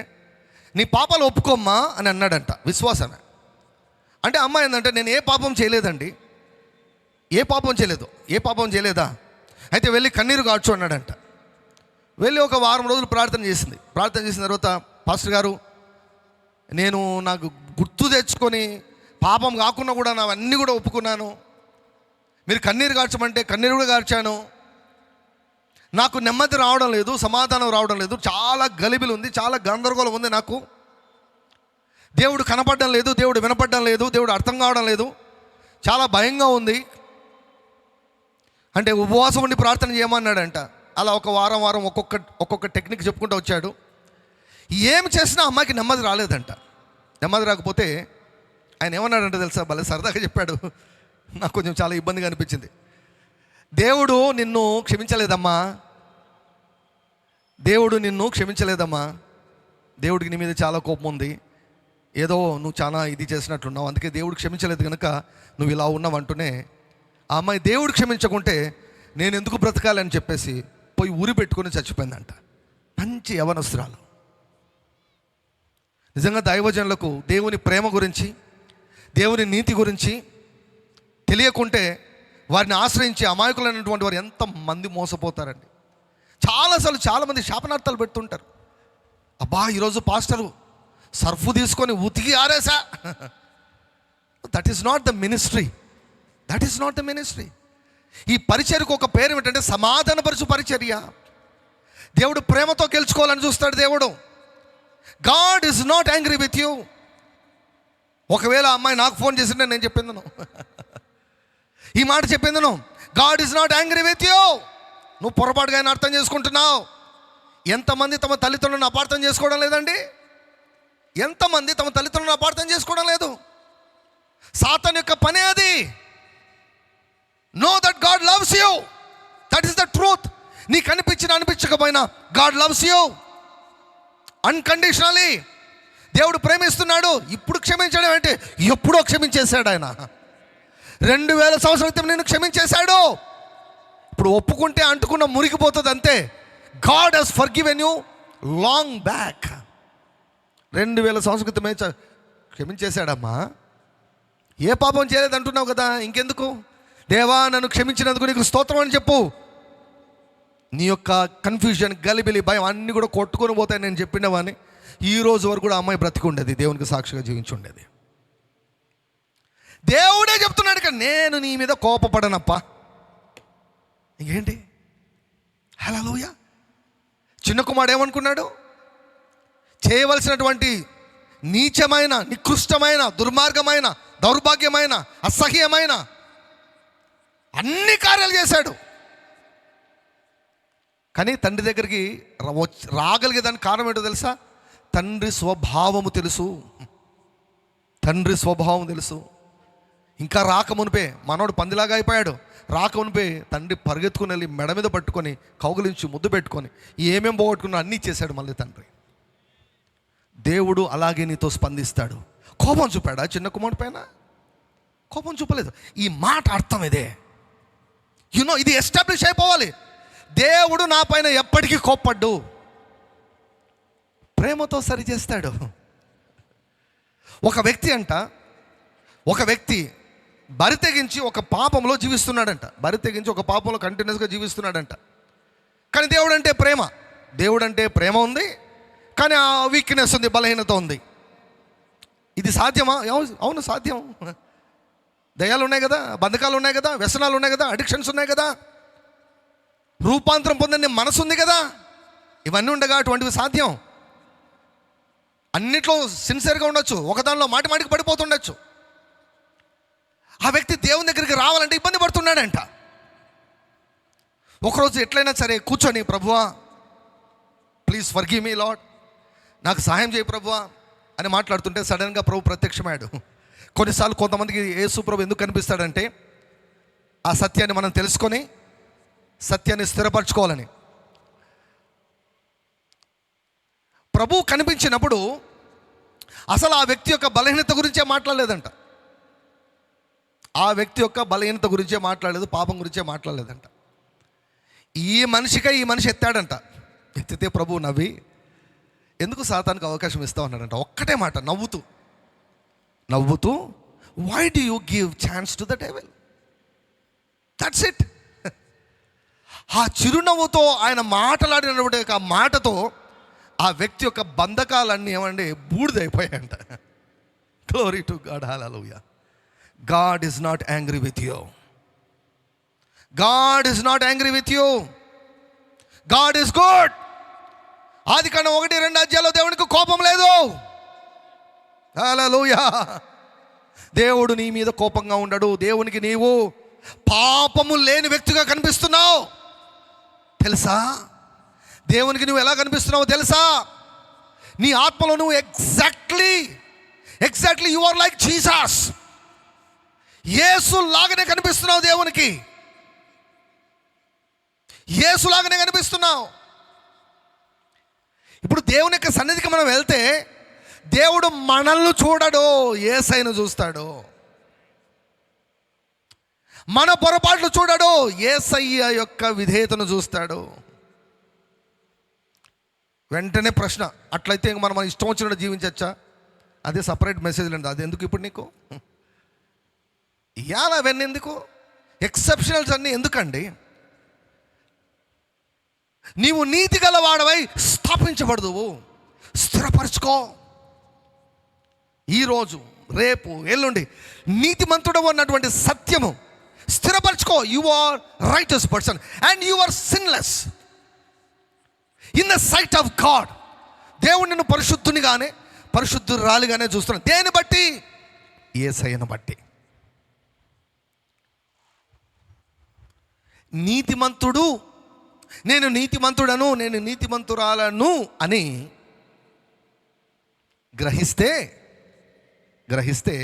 Speaker 1: నీ పాపాలు ఒప్పుకోమ్మా అని అన్నాడంట విశ్వాసమే. అంటే అమ్మాయి ఏంటంటే, నేను ఏ పాపం చేయలేదండి, ఏ పాపం చేయలేదు. ఏ పాపం చేయలేదా? అయితే వెళ్ళి కన్నీరు గాడ్చు అన్నాడంట. వెళ్ళి ఒక వారం రోజులు ప్రార్థన చేసింది. ప్రార్థన చేసిన తర్వాత, పాస్టర్ గారు, నేను నాకు గుర్తు తెచ్చుకొని పాపం కాకుండా కూడా అవన్నీ కూడా ఒప్పుకున్నాను, మీరు కన్నీరు గార్చమంటే కన్నీరు కూడా గార్చాను, నాకు నెమ్మది రావడం లేదు, సమాధానం రావడం లేదు, చాలా గలిబిలు ఉంది, చాలా గందరగోళం ఉంది, నాకు దేవుడు కనపడడం లేదు, దేవుడు వినపడడం లేదు, దేవుడు అర్థం కావడం లేదు, చాలా భయంగా ఉంది అంటే ఉపవాసం ఉండి ప్రార్థన చేయమన్నాడంట. అలా ఒక వారం ఒక్కొక్క టెక్నిక్ చెప్పుకుంటూ వచ్చాడు. ఏం చేసినా అమ్మాయికి నెమ్మది రాలేదంట. నెమ్మది రాకపోతే ఆయన ఏమన్నాడంటే తెలుసా, భలే సరదాగా చెప్పాడు, నాకు కొంచెం చాలా ఇబ్బందిగా అనిపించింది. దేవుడు నిన్ను క్షమించలేదమ్మా, దేవుడు నిన్ను క్షమించలేదమ్మా, దేవుడికి నీ మీద చాలా కోపం ఉంది, ఏదో నువ్వు చాలా ఇది చేసినట్లున్నావు, అందుకే దేవుడు క్షమించలేదు కనుక నువ్వు ఇలా ఉన్నావు అంటూనే, ఆ అమ్మాయి దేవుడు క్షమించకుంటే నేను ఎందుకు బ్రతకాలని చెప్పేసి పోయి ఊరి పెట్టుకొని చచ్చిపోయిందంట. మంచి యవనస్తురాలు. నిజంగా దైవజనులకు దేవుని ప్రేమ గురించి, దేవుని నీతి గురించి తెలియకుంటే వారిని ఆశ్రయించి అమాయకులైనటువంటి వారు ఎంతమంది మోసపోతారండి. చాలామంది శాపనార్థాలు పెడుతుంటారు. అబ్బా, ఈరోజు పాస్టరు సర్ఫు తీసుకొని ఉతికి ఆరేసా. That is not the ministry. That is not the ministry. ఈ పరిచర్యకు ఒక పేరు ఏమిటంటే సమాధానపరచు పరిచర్య. దేవుడు ప్రేమతో గెలుచుకోవాలని చూస్తాడు దేవుడు. God is not angry with you. ఒకవేళ అమ్మాయి నాకు ఫోన్ చేసింటే నేను చెప్పిందను, ఈ మాట చెప్పిందను, God is not angry with you. నువ్వు పొరపాటుగా ఆయన అర్థం చేసుకుంటున్నావు. ఎంతమంది తమ తల్లిదండ్రులను అపార్థం చేసుకోవడం లేదండి? ఎంతమంది తమ తల్లిదండ్రులను అపార్థం చేసుకోవడం లేదు? సాతాను యొక్క పనే అది. Know that God loves you. That is the truth. నీకు అనిపించకపోయినా గాడ్ లవ్స్ యూ అన్కండిషనలీ. దేవుడు ప్రేమిస్తున్నాడు. ఇప్పుడు క్షమించడం అంటే ఎప్పుడో క్షమించేశాడు ఆయన. 2000 సంవత్సరాల క్రితం నేను క్షమించేశాడు. ఇప్పుడు ఒప్పుకుంటే అంటుకున్న మురిగిపోతుంది అంతే. God has forgiven you long back. 2000 సంవత్సరాల క్రితమే క్షమించేశాడమ్మా. ఏ పాపం చేయలేదు అంటున్నావు కదా, ఇంకెందుకు? దేవా, నన్ను క్షమించినందుకు నీకు స్తోత్రం అని చెప్పు. నీ యొక్క కన్ఫ్యూజన్, గలిబిలి, భయం అన్నీ కూడా కొట్టుకొని పోతాయి. నేను చెప్పినవాని ఈ రోజు వరకు కూడా అమ్మాయి బ్రతికి ఉండేది, దేవునికి సాక్షిగా జీవించి ఉండేది. దేవుడే చెప్తున్నాడు కదా, నేను నీ మీద కోపపడనప్పా. ఇంకేంటి? హల్లెలూయా. చిన్న కుమారుడు ఏమనుకున్నాడు? చేయవలసినటువంటి నీచమైన, నికృష్టమైన, దుర్మార్గమైన, దౌర్భాగ్యమైన, అసహ్యమైన అన్ని కార్యాలు చేశాడు. కానీ తండ్రి దగ్గరికి రాగలిగేదానికి కారణం ఏంటో తెలుసా? తండ్రి స్వభావము తెలుసు. తండ్రి స్వభావం తెలుసు. ఇంకా రాకమునిపే మనోడు పందిలాగా అయిపోయాడు. రాకమునిపే తండ్రి పరిగెత్తుకుని వెళ్ళి మెడ మీద పట్టుకొని కౌగిలించి ముద్దు పెట్టుకొని ఏమేం పోగొట్టుకున్నా అన్నీ చేశాడు మళ్ళీ తండ్రి. దేవుడు అలాగే నీతో స్పందిస్తాడు. కోపం చూపాడా చిన్న కుమారుడి పైన? కోపం చూపలేదు. ఈ మాట అర్థం ఇదే. ఇది ఎస్టాబ్లిష్ అయిపోవాలి. దేవుడు నా పైన ఎప్పటికీ కోప్పడ్డు, ప్రేమతో సరిచేస్తాడు. ఒక వ్యక్తి బరి తెగించి ఒక పాపంలో జీవిస్తున్నాడంట. బరి తెగించి ఒక పాపంలో కంటిన్యూస్గా జీవిస్తున్నాడంట. కానీ దేవుడు అంటే ప్రేమ ఉంది, కానీ ఆ వీక్నెస్ ఉంది, బలహీనత ఉంది. ఇది సాధ్యమా? అవును సాధ్యం. దయాలు ఉన్నాయి కదా, బంధకాలు ఉన్నాయి కదా, వ్యసనాలు ఉన్నాయి కదా, అడిక్షన్స్ ఉన్నాయి కదా, రూపాంతరం పొందని మనసు ఉంది కదా, ఇవన్నీ ఉండగా అటువంటివి సాధ్యం. అన్నిట్లో సిన్సియర్గా ఉండొచ్చు, ఒకదానిలో మాటికి పడిపోతుండొచ్చు. ఆ వ్యక్తి దేవుని దగ్గరికి రావాలంటే ఇబ్బంది పడుతున్నాడంట. ఒకరోజు ఎట్లయినా సరే కూర్చొని, ప్రభువా ప్లీజ్ ఫర్గివ్ మీ లార్డ్, నాకు సహాయం చేయి ప్రభువా, అని మాట్లాడుతుంటే సడన్గా ప్రభు ప్రత్యక్షమయ్యాడు. కొన్నిసార్లు కొంతమందికి యేసు ప్రభు ఎందుకు కనిపిస్తాడంటే ఆ సత్యాన్ని మనం తెలుసుకొని సత్యాన్ని స్థిరపరచుకోవాలని. ప్రభు కనిపించినప్పుడు అసలు ఆ వ్యక్తి యొక్క బలహీనత గురించే మాట్లాడలేదంట. ఆ వ్యక్తి యొక్క బలహీనత గురించే మాట్లాడలేదు, పాపం గురించే మాట్లాడలేదంట. ఈ మనిషి ఎత్తాడంట. ఎత్తితే ప్రభు నవ్వి, ఎందుకు సాతానికి అవకాశం ఇస్తా ఉన్నాడంట. ఒక్కటే మాట నవ్వుతూ why do you give chance to the devil? That's it. ఆ చిరునవ్వుతో ఆయన మాట్లాడినటువంటి ఆ మాటతో ఆ వ్యక్తి యొక్క బంధకాలన్నీ ఏమండి బూడిదైపోయాయంట. Glory to God, hallelujah. God is not angry with you. God is not angry with you. God is good. ఆదికాండం 1-2 అధ్యాయాల్లో దేవునికి కోపం లేదు. హల్లెలూయా. దేవుడు నీ మీద కోపంగా ఉండడు. దేవునికి నీవు పాపము లేని వ్యక్తిగా కనిపిస్తున్నావు తెలుసా? దేవునికి నువ్వు ఎలా కనిపిస్తున్నావో తెలుసా? నీ ఆత్మలో నువ్వు exactly you are like Jesus. Yesu లాగానే కనిపిస్తున్నావు దేవునికి. యేసు లాగానే కనిపిస్తున్నావు. ఇప్పుడు దేవుని యొక్క సన్నిధికి మనం వెళ్తే దేవుడు మనల్ని చూడడు, యేసయ్యను చూస్తాడు. మన పొరపాట్లు చూడడు, యేసయ్య యొక్క విధేయతను చూస్తాడు. వెంటనే ప్రశ్న, అట్లయితే మనం ఇష్టం వచ్చినట్టు జీవించచ్చా? అదే సపరేట్ మెసేజ్ అండి. అది ఎందుకు ఇప్పుడు నీకు ఇవాళ అవన్నీ ఎందుకు? ఎక్సెప్షనల్స్ అన్నీ ఎందుకండి? నీవు నీతి గల వాడవై స్థాపించబడదువు. స్థిరపరచుకో. ఈరోజు, రేపు, ఎల్లుండి నీతిమంతుడవు అన్నటువంటి సత్యము స్థిరపరచుకో. You are righteous person and you are sinless in the sight of God. దేవుడు నిన్ను పరిశుద్ధునిగానే పరిశుద్ధురాలిగానే చూస్తున్నాడు. దేని బట్టి? యేసయ్యను బట్టి. నీతిమంతుడు, నేను నీతిమంతుడను, నేను నీతిమంతురాలను అని గ్రహిస్తే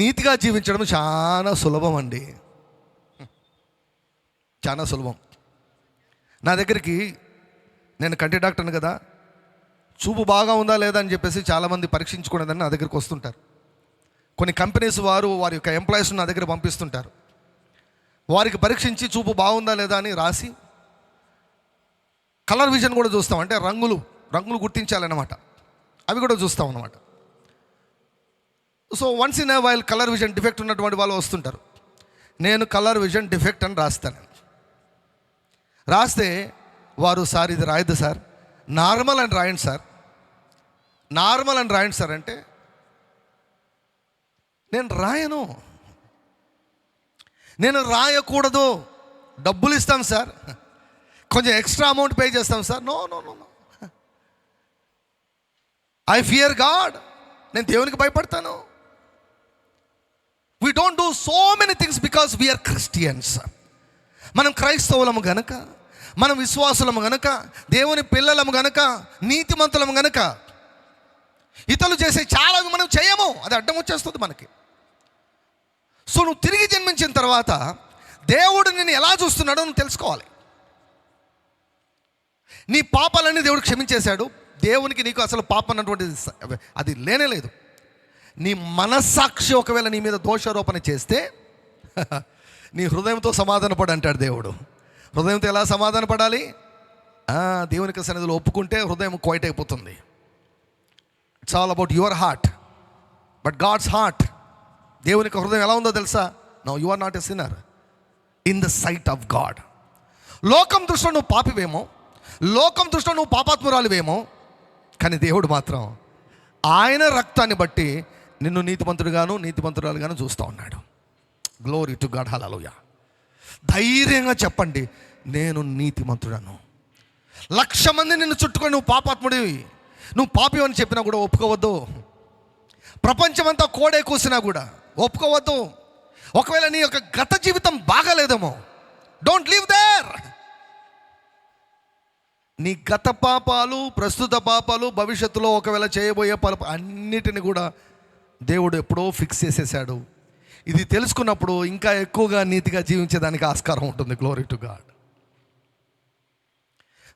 Speaker 1: నీతిగా జీవించడం చాలా సులభం అండి. చాలా సులభం. నా దగ్గరికి, నేను కంటి డాక్టర్ని కదా, చూపు బాగా ఉందా లేదా అని చెప్పేసి చాలామంది పరీక్షించుకునేదని నా దగ్గరికి వస్తుంటారు. కొన్ని కంపెనీస్ వారి యొక్క ఎంప్లాయీస్ని నా దగ్గర పంపిస్తుంటారు. వారికి పరీక్షించి చూపు బాగుందా లేదా అని రాసి, కలర్ విజన్ కూడా చూస్తాం. అంటే రంగులు గుర్తించాలన్నమాట. అవి కూడా చూస్తాం అన్నమాట. So once in a while colour vision defect ఉన్నటువంటి వాళ్ళు వస్తుంటారు. నేను కలర్ విజన్ డిఫెక్ట్ అని రాస్తాను. రాస్తే వారు, సార్ ఇది రాయద్దు సార్, నార్మల్ అని రాయండి సార్, నార్మల్ అని రాయండి సార్ అంటే, నేను రాయను, నేను రాయకూడదు, డబ్బులు ఇస్తాం సార్, కొంచెం ఎక్స్ట్రా అమౌంట్ పే చేస్తాం sir. No no no no, I fear God. నేను దేవునికి భయపడతాను. We don't do so many things because we're Christians. మనం క్రైస్తవులము గనక, మనం విశ్వాసులము గనక, దేవుని పిల్లలము గనక, నీతిమంతులము గనక ఇతరులు చేసే చాలా మనం చేయము. అది అడ్డం వచ్చేస్తుంది మనకి. సో నువ్వు తిరిగి జన్మించిన తర్వాత దేవుడు నిన్ను ఎలా చూస్తున్నాడో నువ్వు తెలుసుకోవాలి. నీ పాపాలన్నీ దేవుడు క్షమించేశాడు. దేవునికి నీకు అసలు పాపం అన్నటువంటిది అది లేనే లేదు. నీ మనస్సాక్షి ఒకవేళ నీ మీద దోషారోపణ చేస్తే నీ హృదయంతో సమాధానపడు అంటాడు దేవుడు. హృదయంతో ఎలా సమాధానపడాలి? దేవునికి సన్నిధిలో ఒప్పుకుంటే హృదయం క్వైట్ అయిపోతుంది. It's all about your heart, but God's heart. దేవునికి హృదయం ఎలా ఉందో తెలుసా? No, you are not a sinner in the sight of God. లోకం దృష్టిలో నువ్వు పాపివేమో, లోకం దృష్టిలో నువ్వు పాపాత్మురాలివేమో, కానీ దేవుడు మాత్రం ఆయన రక్తాన్ని బట్టి నిన్ను నీతిమంతుడుగాను నీతిమంతురాలుగాను చూస్తూ ఉన్నాడు. గ్లోరీ టు గాడ్, హల్లెలూయా. ధైర్యంగా చెప్పండి, నేను నీతిమంతుడను. 1,00,000 మంది నిన్ను చుట్టుకొని నువ్వు పాపాత్ముడివి, నువ్వు పాపి అని చెప్పినా కూడా ఒప్పుకోవద్దు. ప్రపంచమంతా కోడే కూసినా కూడా ఒప్పుకోవద్దు. ఒకవేళ నీ యొక్క గత జీవితం బాగాలేదేమో, డోంట్ లివ్ దేర్. నీ గత పాపాలు, ప్రస్తుత పాపాలు, భవిష్యత్తులో ఒకవేళ చేయబోయే పాప అన్నిటిని కూడా దేవుడు ఎప్పుడో ఫిక్స్ చేసేసాడు. ఇది తెలుసుకున్నప్పుడు ఇంకా ఎక్కువగా నీతిగా జీవించేదానికి ఆస్కారం ఉంటుంది. Glory to God.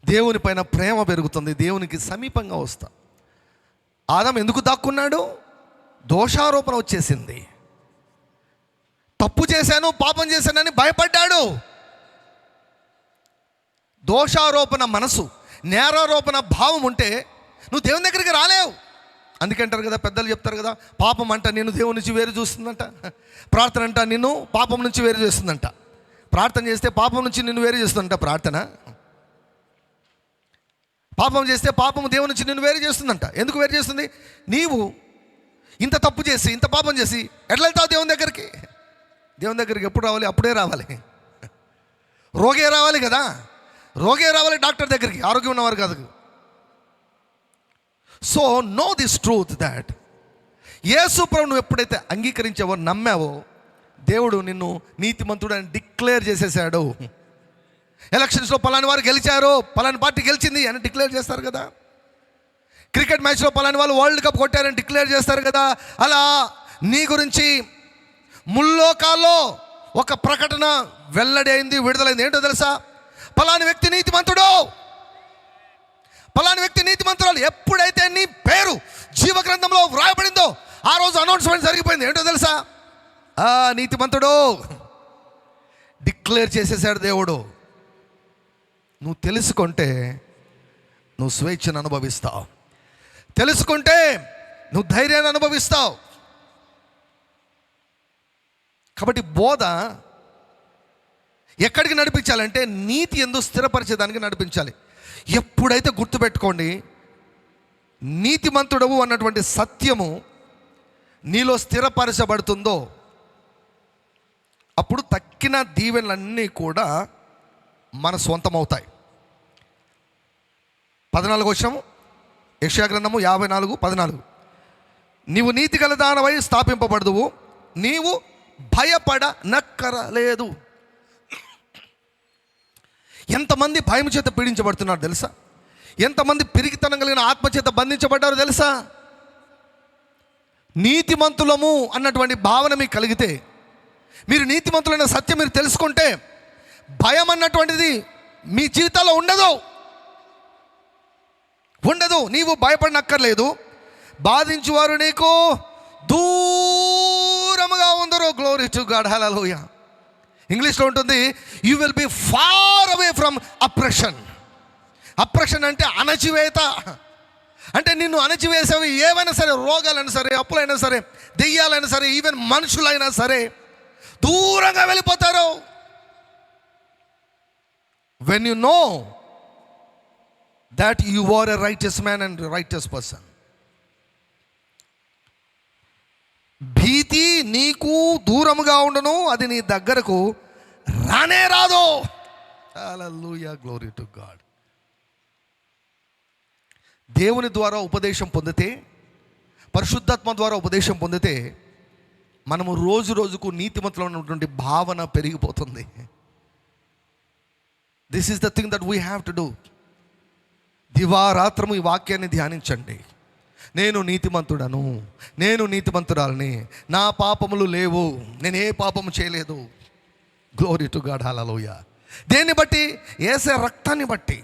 Speaker 1: దేవుని పైన ప్రేమ పెరుగుతుంది, దేవునికి సమీపంగా వస్తా. ఆదాము ఎందుకు దాక్కున్నాడు? దోషారోపణ వచ్చేసింది. తప్పు చేశాను, పాపం చేశానని భయపడ్డాడు. దోషారోపణ మనసు, నేరారోపణ భావం ఉంటే నువ్వు దేవుని దగ్గరికి రాలేవు. అందుకంటారు కదా, పెద్దలు చెప్తారు కదా, పాపం అంట నిన్ను దేవుని నుంచి వేరు చూస్తుందంట, ప్రార్థన అంట నిన్ను పాపం నుంచి వేరు చేస్తుందంట. ప్రార్థన చేస్తే పాపం నుంచి నిన్ను వేరు చేస్తుందంట ప్రార్థన. పాపం చేస్తే పాపం దేవుని నుంచి నిన్ను వేరు చేస్తుందంట. ఎందుకు వేరు చేస్తుంది? నీవు ఇంత తప్పు చేసి, ఇంత పాపం చేసి ఎట్లా వెళ్తావు దేవుని దగ్గరికి? దేవుని దగ్గరికి ఎప్పుడు రావాలి? అప్పుడే రావాలి. రోగే రావాలి కదా, రోగే రావాలి డాక్టర్ దగ్గరికి, ఆరోగ్యం ఉన్నవారు కాదు. So know this truth that Yesu ప్రభువు నువ్వు ఎప్పుడైతే అంగీకరించావో, నమ్మావో, దేవుడు నిన్ను నీతిమంతుడు అని డిక్లేర్ చేసేసాడు. ఎలక్షన్స్లో పలాని వారు గెలిచారు, పలాని పార్టీ గెలిచింది అని డిక్లేర్ చేస్తారు కదా. క్రికెట్ మ్యాచ్లో పలాని వాళ్ళు వరల్డ్ కప్ కొట్టారని డిక్లేర్ చేస్తారు కదా. అలా నీ గురించి ముల్లోకాల్లో ఒక ప్రకటన వెల్లడి అయింది, విడుదలైంది. ఏంటో తెలుసా? పలాని వ్యక్తి నీతిమంతుడు, పలాని వ్యక్తి నీతిమంతురాలు. ఎప్పుడైతే నీ పేరు జీవ గ్రంథంలో వ్రాయబడిందో ఆ రోజు అనౌన్స్మెంట్ జరిగిపోయింది. ఏంటో తెలుసా? నీతిమంతుడు డిక్లేర్ చేసేసాడు దేవుడు. నువ్వు తెలుసుకుంటే నువ్వు స్వేచ్ఛను అనుభవిస్తావు, తెలుసుకుంటే నువ్వు ధైర్యాన్ని అనుభవిస్తావు. కాబట్టి బోధ ఎక్కడికి నడిపించాలంటే నీతి యందు స్థిరపరిచేదానికి నడిపించాలి. ఎప్పుడైతే గుర్తుపెట్టుకోండి, నీతిమంతుడవు అన్నటువంటి సత్యము నీలో స్థిరపరచబడుతుందో అప్పుడు తక్కిన దీవెనలన్నీ కూడా మన సొంతం అవుతాయి. 14 వచనం, యెషయా గ్రంథము 54:14. నీవు నీతి గల దానవై స్థాపింపబడదువు, నీవు భయపడనక్కరలేదు. ఎంతమంది భయం చేత పీడించబడుతున్నారు తెలుసా? ఎంతమంది పిరికితనం కలిగిన ఆత్మచేత బంధించబడ్డారు తెలుసా? నీతిమంతులము అన్నటువంటి భావన మీకు కలిగితే, మీరు నీతిమంతులైన సత్యం మీరు తెలుసుకుంటే, భయం అన్నటువంటిది మీ జీవితాల్లో ఉండదు. నీవు భయపడనక్కర్లేదు. బాధించువారు నీకు దూరముగా ఉందరు. Glory to God, hallelujah. ఇంగ్లీష్లో ఉంటుంది, you will be far away from oppression. Oppression అంటే అణచివేత. అంటే నిన్ను అణచివేసేవి ఏవైనా సరే, రోగాలైనా సరే, అప్పులైనా సరే, దెయ్యాలైనా సరే, ఈవెన్ మనుషులైనా సరే దూరంగా వెళ్ళిపోతారు. When you know that you are a righteous man and a righteous person. భీతి నీకు దూరముగా ఉండును, అది నీ దగ్గరకు రానే రాదు. హల్లెలూయా, గ్లోరీ టు గాడ్. దేవుని ద్వారా ఉపదేశం పొందితే, పరిశుద్ధాత్మ ద్వారా ఉపదేశం పొందితే, మనము రోజు రోజుకు నీతిమంతులు ఉన్నటువంటి భావన పెరిగిపోతుంది. This is the thing that we have to do. దివారాత్రము ఈ వాక్యాన్ని ధ్యానించండి. నేను నీతిమంతుడను, నేను నీతిమంతురాలని, నా పాపములు లేవు, నేను ఏ పాపము చేయలేదు. గ్లోరీ టు గాడ్, హల్లెలూయా. దేన్ని బట్టి? యేసే రక్తాన్ని బట్టి.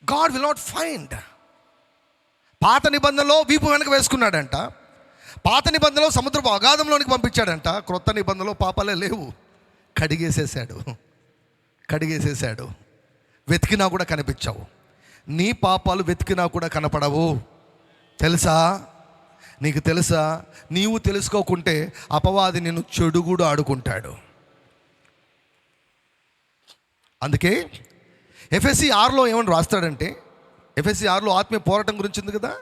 Speaker 1: God will not find. పాత నిబంధనలో వీపు వెనక వేసుకున్నాడంట, పాత నిబంధనలో సముద్రపు అగాధంలోనికి పంపించాడంట. క్రొత్త నిబంధనలో పాపాలే లేవు, కడిగేసేసాడు. వెతికినా కూడా కనిపించవు. నీ పాపాలు వెతికినా కూడా కనపడవు. తెలుసా? నీకు తెలుసా? నీవు తెలుసుకోకుంటే అపవాది నిన్ను చెడుగుడు ఆడుకుంటాడు. అందుకే ఎఫెసీ 6లో ఏమని రాస్తాడంటే, ఎఫెసీ 6లో ఆత్మీయ పోరాటం గురించి ఉంది కదా.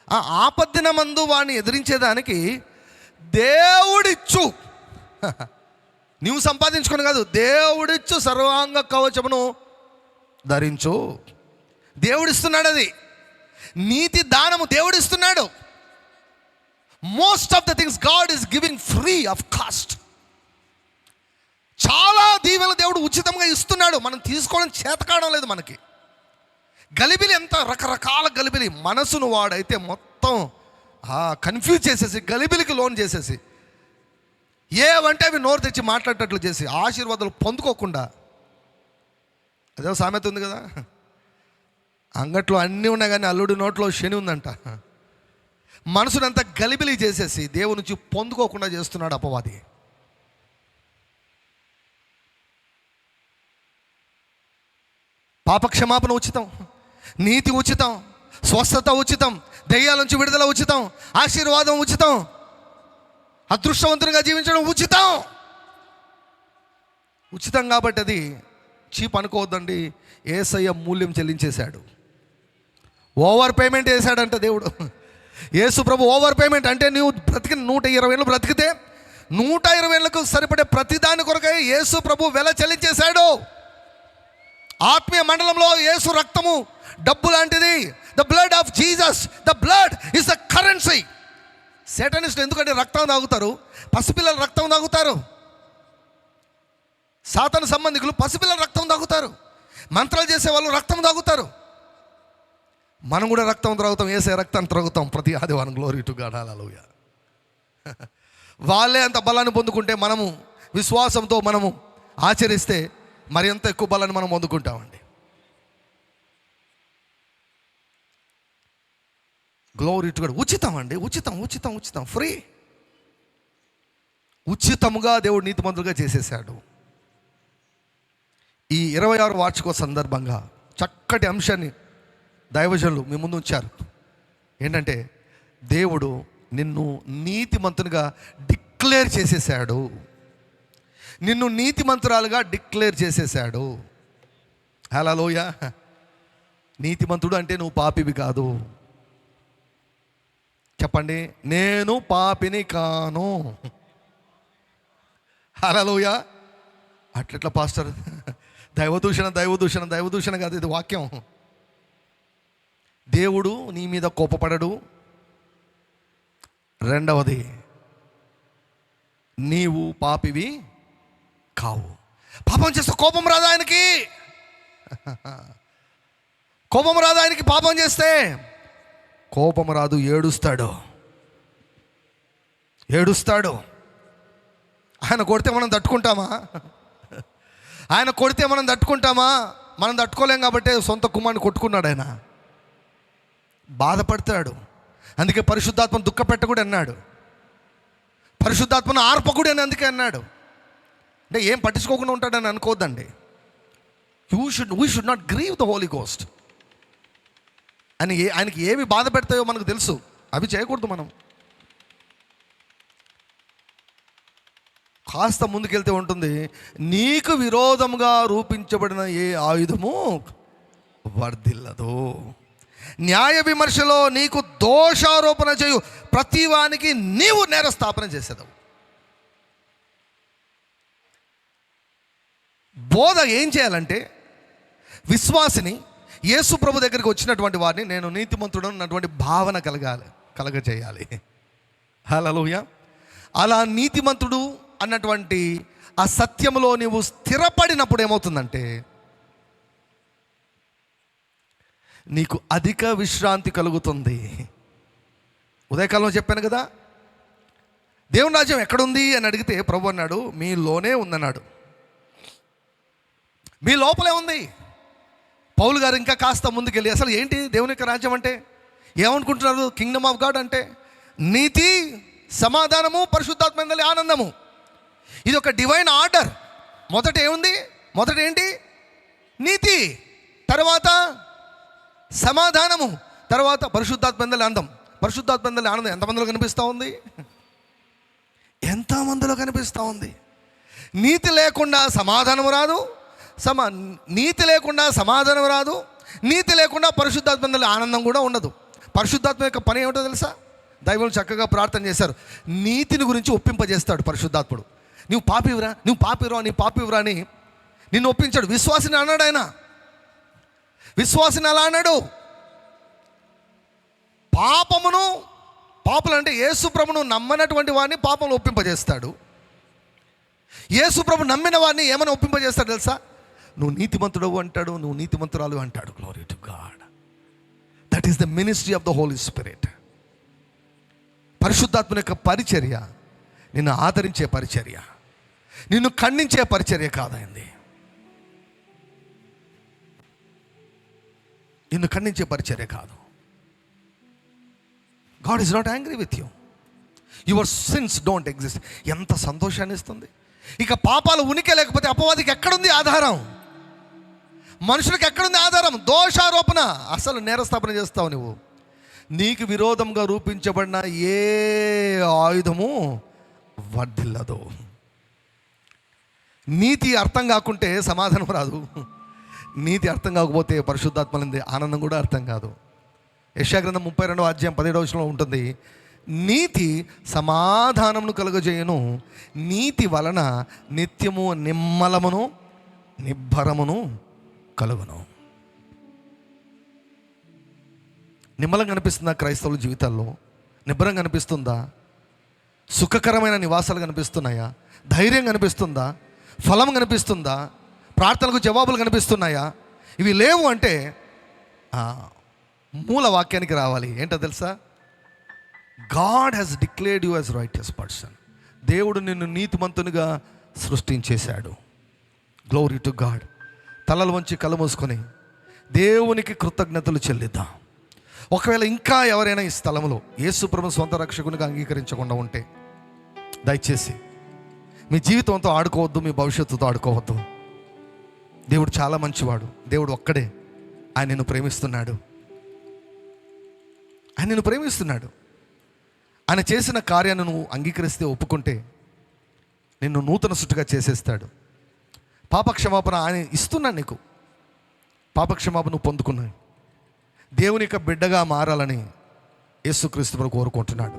Speaker 1: ఆ ఆపద్దినమందు వాడిని ఎదిరించేదానికి దేవుడిచ్చు, నీవు సంపాదించుకొని కాదు, దేవుడిచ్చు సర్వాంగ కవచమును ధరించు. దేవుడిస్తున్నాడు. అది నీతి దానము దేవుడిస్తున్నాడు. Most of the things God is giving free of cost. చాలా దీవెనలు దేవుడు ఉచితంగా ఇస్తున్నాడు, మనం తీసుకోవడం చేతకావడం లేదు మనకి. గలిబిలి ఎంత రకరకాల గలిబిలి, మనసును వాడైతే మొత్తం కన్ఫ్యూజ్ చేసేసి గలిబిలికి లోన్ చేసేసి ఏవంటే అవి నోరు తెచ్చి మాట్లాడేటట్లు చేసి ఆశీర్వాదాలు పొందుకోకుండా, అదే సామెత ఉంది కదా, అంగట్లో అన్నీ ఉన్నాయి కానీ అల్లుడి నోట్లో శని ఉందంట. మనసునంతా గలిబిలి చేసేసి దేవుని నుంచి పొందుకోకుండా చేస్తున్నాడు అపవాది. పాపక్షమాపణ ఉచితం, నీతి ఉచితం, స్వస్థత ఉచితం, దయ్యాల నుంచి విడుదల ఉచితం, ఆశీర్వాదం ఉచితం, అదృష్టవంతునిగా జీవించడం ఉచితం. ఉచితం కాబట్టి అది చీప్ అనుకోవద్దండి. యేసయ్య మూల్యం చెల్లించేశాడు, ఓవర్ పేమెంట్ వేశాడంట దేవుడు. యేసు ప్రభు ఓవర్ పేమెంట్ అంటే నువ్వు బ్రతికి 120 ఏళ్ళు బ్రతికితే 120 ఏళ్ళకు సరిపడే ప్రతిదాని కొరకై యేసు ప్రభు వెల చెల్లించేశాడు. ఆత్మీయ మండలంలో యేసు రక్తము డబ్బు లాంటిది. The blood of Jesus, the blood is the currency. సేటనిస్టులు ఎందుకంటే రక్తం తాగుతారు, పసిపిల్లల రక్తం తాగుతారు. సాతాను సంబంధికులు పసిపిల్లల రక్తం తాగుతారు, మంత్రాలు చేసే వాళ్ళు రక్తం తాగుతారు. మనం కూడా రక్తం త్రాగుతాం, యేసే రక్తాన్ని త్రాగుతాం ప్రతి ఆదివారం. గ్లోరీ టు గాడ్, హల్లెలూయా. వాళ్ళే అంత బలాన్ని పొందుకుంటే మనము విశ్వాసంతో మనము ఆచరిస్తే మరి ఎంత ఎక్కువ బలాన్ని మనం పొందుకుంటామండి. Glory to God. ఉచితం అండి, ఉచితం ఉచితం ఉచితం, ఫ్రీ. ఉచితముగా దేవుడు నీతిమంతులుగా చేసేసాడు. ఈ 26 వార్షిక సందర్భంగా చక్కటి అంశాన్ని దైవజనులు మీ ముందు ఉంచారు. ఏంటంటే దేవుడు నిన్ను నీతిమంతునిగా డిక్లేర్ చేసేసాడు, నిన్ను నీతిమంతురాలుగా డిక్లేర్ చేసేసాడు. హల్లెలూయా. నీతిమంతుడు అంటే నువ్వు పాపివి కాదు. చెప్పండి, నేను పాపిని కాను. హల్లెలూయా. అట్లెట్లా పాస్టర్, దైవదూషణ దైవదూషణ దైవదూషణ కాదు, ఇది వాక్యం. దేవుడు నీ మీద కోపపడడు. రెండవది, నీవు పాపివి కావు. పాపం చేస్తే కోపం రాదా ఆయనకి? కోపం రాదా ఆయనకి? పాపం చేస్తే కోపం రాదు, ఏడుస్తాడు, ఏడుస్తాడు. ఆయన కొడితే మనం తట్టుకుంటామా? ఆయన కొడితే మనం తట్టుకుంటామా? మనం తట్టుకోలేం కాబట్టి సొంత కుమారుని కొట్టుకున్నాడు ఆయన. బాధపడతాడు. అందుకే పరిశుద్ధాత్మను దుఃఖపెట్టకూడదు అన్నాడు, పరిశుద్ధాత్మను ఆర్పకూడదు అని అందుకే అన్నాడు. అంటే ఏం పట్టించుకోకుండా ఉంటాడని అనుకోవద్దండి. We should not grieve the Holy Ghost అని. ఆయనకి ఏమి బాధ పెడతాయో మనకు తెలుసు, అవి చేయకూడదు మనం. కాస్త ముందుకెళ్తే ఉంటుంది, నీకు విరోధముగా రూపించబడిన ఏ ఆయుధము వర్ధిల్లదు. న్యాయ విమర్శలో నీకు దోషారోపణ చేయు ప్రతివానికి నీవు నేరస్థాపన చేసేదావు. బోధ ఏం చేయాలంటే, విశ్వాసిని యేసు ప్రభు దగ్గరికి వచ్చినటువంటి వారిని నేను నీతిమంతుడు అన్నటువంటి భావన కలగజేయాలి. హల్లెలూయా. అలా నీతిమంతుడు అన్నటువంటి ఆ సత్యములో నీవు స్థిరపడినప్పుడు ఏమవుతుందంటే, నీకు అధిక విశ్రాంతి కలుగుతుంది. ఉదయకాలంలో చెప్పాను కదా, దేవుని రాజ్యం ఎక్కడుంది అని అడిగితే ప్రభు అన్నాడు, మీలోనే ఉందన్నాడు. మీ లోపలే ఉంది. పౌలు గారు ఇంకా కాస్త ముందుకెళ్ళి అసలు ఏంటి దేవుని యొక్క రాజ్యం అంటే ఏమనుకుంటున్నారు? కింగ్డమ్ ఆఫ్ గాడ్ అంటే నీతి, సమాధానము, పరిశుద్ధాత్మ ఆనందము. ఇది ఒక డివైన్ ఆర్డర్. మొదట ఏముంది? మొదట ఏంటి? నీతి, తర్వాత సమాధానము, తర్వాత పరిశుద్ధాత్మ ఆనందం. పరిశుద్ధాత్మ ఆనందం ఎంతమందిలో కనిపిస్తూ ఉంది? ఎంతమందిలో కనిపిస్తూ ఉంది? నీతి లేకుండా సమాధానం రాదు, నీతి లేకుండా సమాధానం రాదు, నీతి లేకుండా పరిశుద్ధాత్మ ఆనందం కూడా ఉండదు. పరిశుద్ధాత్మ యొక్క పని ఏమిటో తెలుసా? దైవం చక్కగా ప్రార్థన చేశారు, నీతిని గురించి ఒప్పింపజేస్తాడు పరిశుద్ధాత్ముడు. నువ్వు పాపివిరా, నువ్వు పాపిరా, నీ పాపివిరా అని నిన్ను ఒప్పించాడు. విశ్వాసిని అన్నాడు ఆయన. విశ్వాసిని అలా అన్నాడు. పాపులు అంటే యేసు ప్రభువును నమ్మనటువంటి వాడిని పాపంలో ఒప్పింపజేస్తాడు. యేసు ప్రభు నమ్మిన వారిని ఏమైనా ఒప్పింపజేస్తాడు తెలుసా? నువ్వు నీతిమంతుడవు అంటాడు, నువ్వు నీతిమంతురాలు అంటాడు. Glory to God. That is the ministry of the Holy Spirit. పరిశుద్ధాత్మ యొక్క పరిచర్య నిన్ను ఆదరించే పరిచర్య, నిన్ను ఖండించే పరిచర్య కాదైంది. నిన్ను ఖండించే పరిచర్య కాదు. God is not angry with you. Your sins don't exist. ఎంత సంతోషాన్ని ఇస్తుంది. ఇక పాపాలు ఉనికి లేకపోతే అపవాదికి ఎక్కడుంది ఆధారం? మనుషులకు ఎక్కడుంది ఆధారం? దోషారోపణ. అసలు నేరస్థాపన చేస్తావు నువ్వు. నీకు విరోధంగా రూపించబడిన ఏ ఆయుధము వర్ధిల్లదు. నీతి అర్థం కాకుంటే సమాధానం రాదు. నీతి అర్థం కాకపోతే పరిశుద్ధాత్మలంది ఆనందం కూడా అర్థం కాదు. యెషయా గ్రంథం 32వ అధ్యాయం 17వ వచనంలో ఉంటుంది, నీతి సమాధానమును కలుగజేయును, నీతి వలన నిత్యము నిమ్మలమును నిబ్బరమును కలుగును. నిమ్మలం కనిపిస్తుందా క్రైస్తవుల జీవితాల్లో? నిబ్బరం కనిపిస్తుందా? సుఖకరమైన నివాసాలు కనిపిస్తున్నాయా? ధైర్యం కనిపిస్తుందా? ఫలం కనిపిస్తుందా? ప్రార్థనలకు జవాబులు కనిపిస్తున్నాయా? ఇవి లేవు అంటే మూల వాక్యానికి రావాలి. ఏంటో తెలుసా? God has declared you as righteous person. దేవుడు నిన్ను నీతిమంతునిగా సృష్టించేశాడు. Glory to God. తలలు వంచి కళ్ళు మూసుకొని దేవునికి కృతజ్ఞతలు చెల్లిద్దాం. ఒకవేళ ఇంకా ఎవరైనా ఈ స్థలంలో యేసు ప్రభువును సొంత రక్షకునిగా అంగీకరించకుండా ఉంటే దయచేసి మీ జీవితంతో ఆడుకోవద్దు, మీ భవిష్యత్తుతో ఆడుకోవద్దు. దేవుడు చాలా మంచివాడు. దేవుడు ఒక్కడే. ఆయన నిన్ను ప్రేమిస్తున్నాడు. ఆయన నిన్ను ప్రేమిస్తున్నాడు. ఆయన చేసిన కార్యాన్ని నువ్వు అంగీకరిస్తే, ఒప్పుకుంటే నిన్ను నూతన సృష్టిగా చేసేస్తాడు. పాపక్షమాపణ ఆయన ఇస్తున్నాడు నీకు. పాపక్షమాపణ నువ్వు పొందుకున్నావు. దేవుని యొక్క బిడ్డగా మారాలని యేసుక్రీస్తు ప్రభువు కోరుకుంటున్నాడు.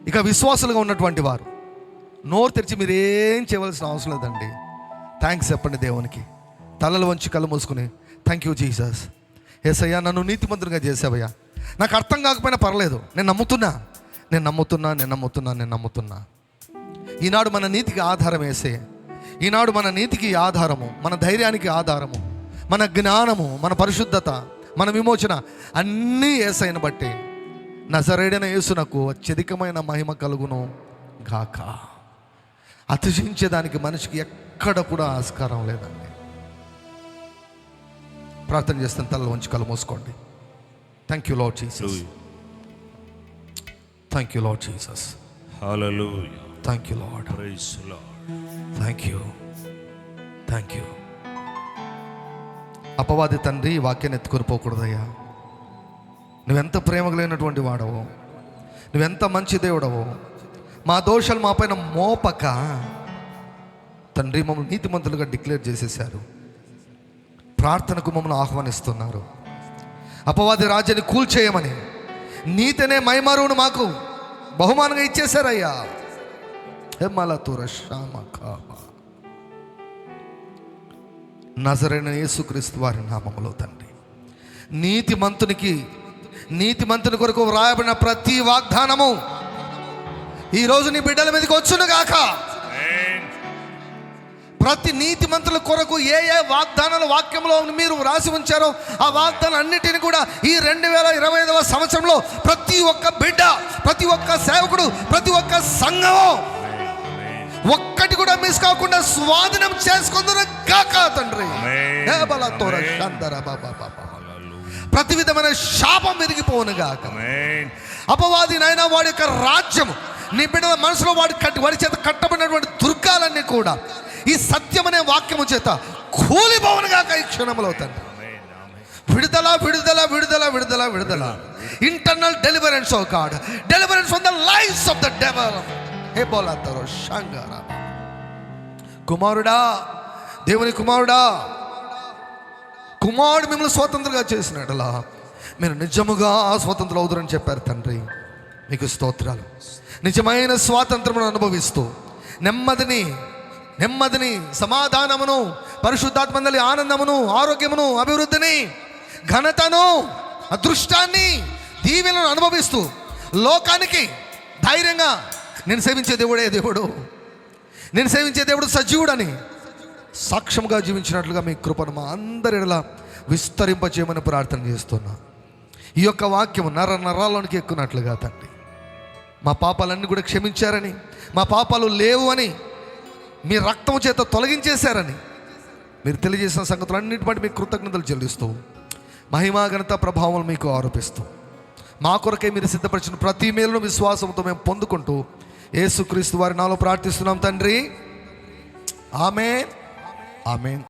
Speaker 1: ఇక విశ్వాసులుగా ఉన్నటువంటి వారు నోరు తెరిచి మీరేం చేయవలసిన అవసరం లేదండి. థ్యాంక్స్ చెప్పండి దేవునికి. తలలు వంచి కళ్ళు మూసుకుని, థ్యాంక్ యూ జీసస్. యేసయ్యా, నన్ను నీతిమంతునిగా చేసావయ్యా. నాకు అర్థం కాకపోయినా పర్లేదు, నేను నమ్ముతున్నా. ఈనాడు మన నీతికి ఆధారం వేసే, ఈనాడు మన నీతికి ఆధారము, మన ధైర్యానికి ఆధారము, మన జ్ఞానము, మన పరిశుద్ధత, మన విమోచన అన్నీ యేసయ్యను బట్టి నజరేయుడైన యేసునకు అత్యధికమైన మహిమ కలుగును గాక. అతిశయించేదానికి మనిషికి ఎక్కడ కూడా ఆస్కారం లేదండి. ప్రార్థన చేస్తాను. తల వంచి కళ్ళు మూసుకోండి. Thank you Lord Jesus. Thank you Lord Jesus.
Speaker 2: Hallelujah.
Speaker 1: Thank you Lord.
Speaker 2: Praise Lord.
Speaker 1: Thank you. అపవాది తండ్రి, ఈ వాక్యాన్ని ఎత్తుకొని పోకూడదయ్యా. నువ్వెంత ప్రేమ కలిగినటువంటి వాడవో, నువ్వెంత మంచి దేవుడవో, మా దోషాలు మా పైన మోపక తండ్రి మమ్మల్ని నీతిమంతులుగా డిక్లేర్ చేసేశారు. ప్రార్థనకు మమ్మల్ని ఆహ్వానిస్తున్నారు. అపవాది రాజ్యాన్ని కూల్చేయమని నీతినే మైమారువును మాకు బహుమానంగా ఇచ్చేశారయ్యా. నజరైన యేసుక్రీస్తు వారి నామములో తండ్రి, నీతిమంతుని కొరకు వ్రాయబడిన ప్రతి వాగ్దానము ఈరోజు నీ బిడ్డల మీదకి వచ్చును గాక. ప్రతి నీతిమంతుల కొరకు ఏ వాగ్దానాలు వాక్యంలో మీరు రాసి ఉంచారో ఆ వాగ్దానం అన్నిటిని కూడా ఈ 2025వ సంవత్సరంలో ప్రతి ఒక్క బిడ్డ, ప్రతి ఒక్క సేవకుడు, ప్రతి ఒక్క సంఘము ఒక్కటి కూడా మిస్ కాకుండా స్వాధీనం చేసుకుందరు గాక తండ్రి. ప్రతి విధమైన శాపం విరిగిపోవును గాక. అపవాది నాయన వాడి యొక్క రాజ్యం నీ బిడ్డల మనసులో వాడి చేత కట్టబడినటువంటి దుర్గాలన్నీ కూడా ఈ సత్యమనే వాక్యము చేత కూలిపోవును గాక ఈ క్షణంలో తండ్రి. విడుదల విడుదల విడుదల విడుదల విడుదల. Internal deliverance of God, deliverance from the lifes of the devil. హే బోలాతరో షంగారా. కుమారుడా, దేవుని కుమారుడా, కుమారుడు మిమ్మల్ని స్వతంత్రంగా చేసినట్లా మీరు నిజముగా స్వతంత్రం అవుతారని చెప్పారు తండ్రి. మీకు స్తోత్రాలు. నిజమైన స్వాతంత్రమును అనుభవిస్తూ నెమ్మదిని సమాధానమును, పరిశుద్ధాత్మందలి ఆనందమును, ఆరోగ్యమును, అభివృద్ధిని, ఘనతను, అదృష్టాన్ని, దీవెనను అనుభవిస్తూ లోకానికి ధైర్యంగా నేను సేవించే దేవుడే దేవుడు, నేను సేవించే దేవుడు సజీవుడని సాక్ష్యంగా జీవించినట్లుగా మీ కృపను మా అందరి ఎడల విస్తరింపచేయమని ప్రార్థన చేస్తున్నా. ఈ యొక్క వాక్యం నరాల్లోనికి ఎక్కునట్లుగా తండ్రి, మా పాపాలన్నీ కూడా క్షమించారని, మా పాపాలు లేవు అని, మీ రక్తం చేత తొలగించేశారని మీరు తెలియజేసిన సంగతులన్నింటి బట్టి మీకు కృతజ్ఞతలు చెల్లిస్తూ, మహిమా ఘనత ప్రభావం మీకు ఆరోపిస్తూ, మా కొరకై మీరు సిద్ధపరిచిన ప్రతి మేలును విశ్వాసంతో మేము పొందుకుంటూ యేసుక్రీస్తు వారి నామములో ప్రార్థిస్తున్నాం తండ్రి. ఆమేన్, ఆమేన్.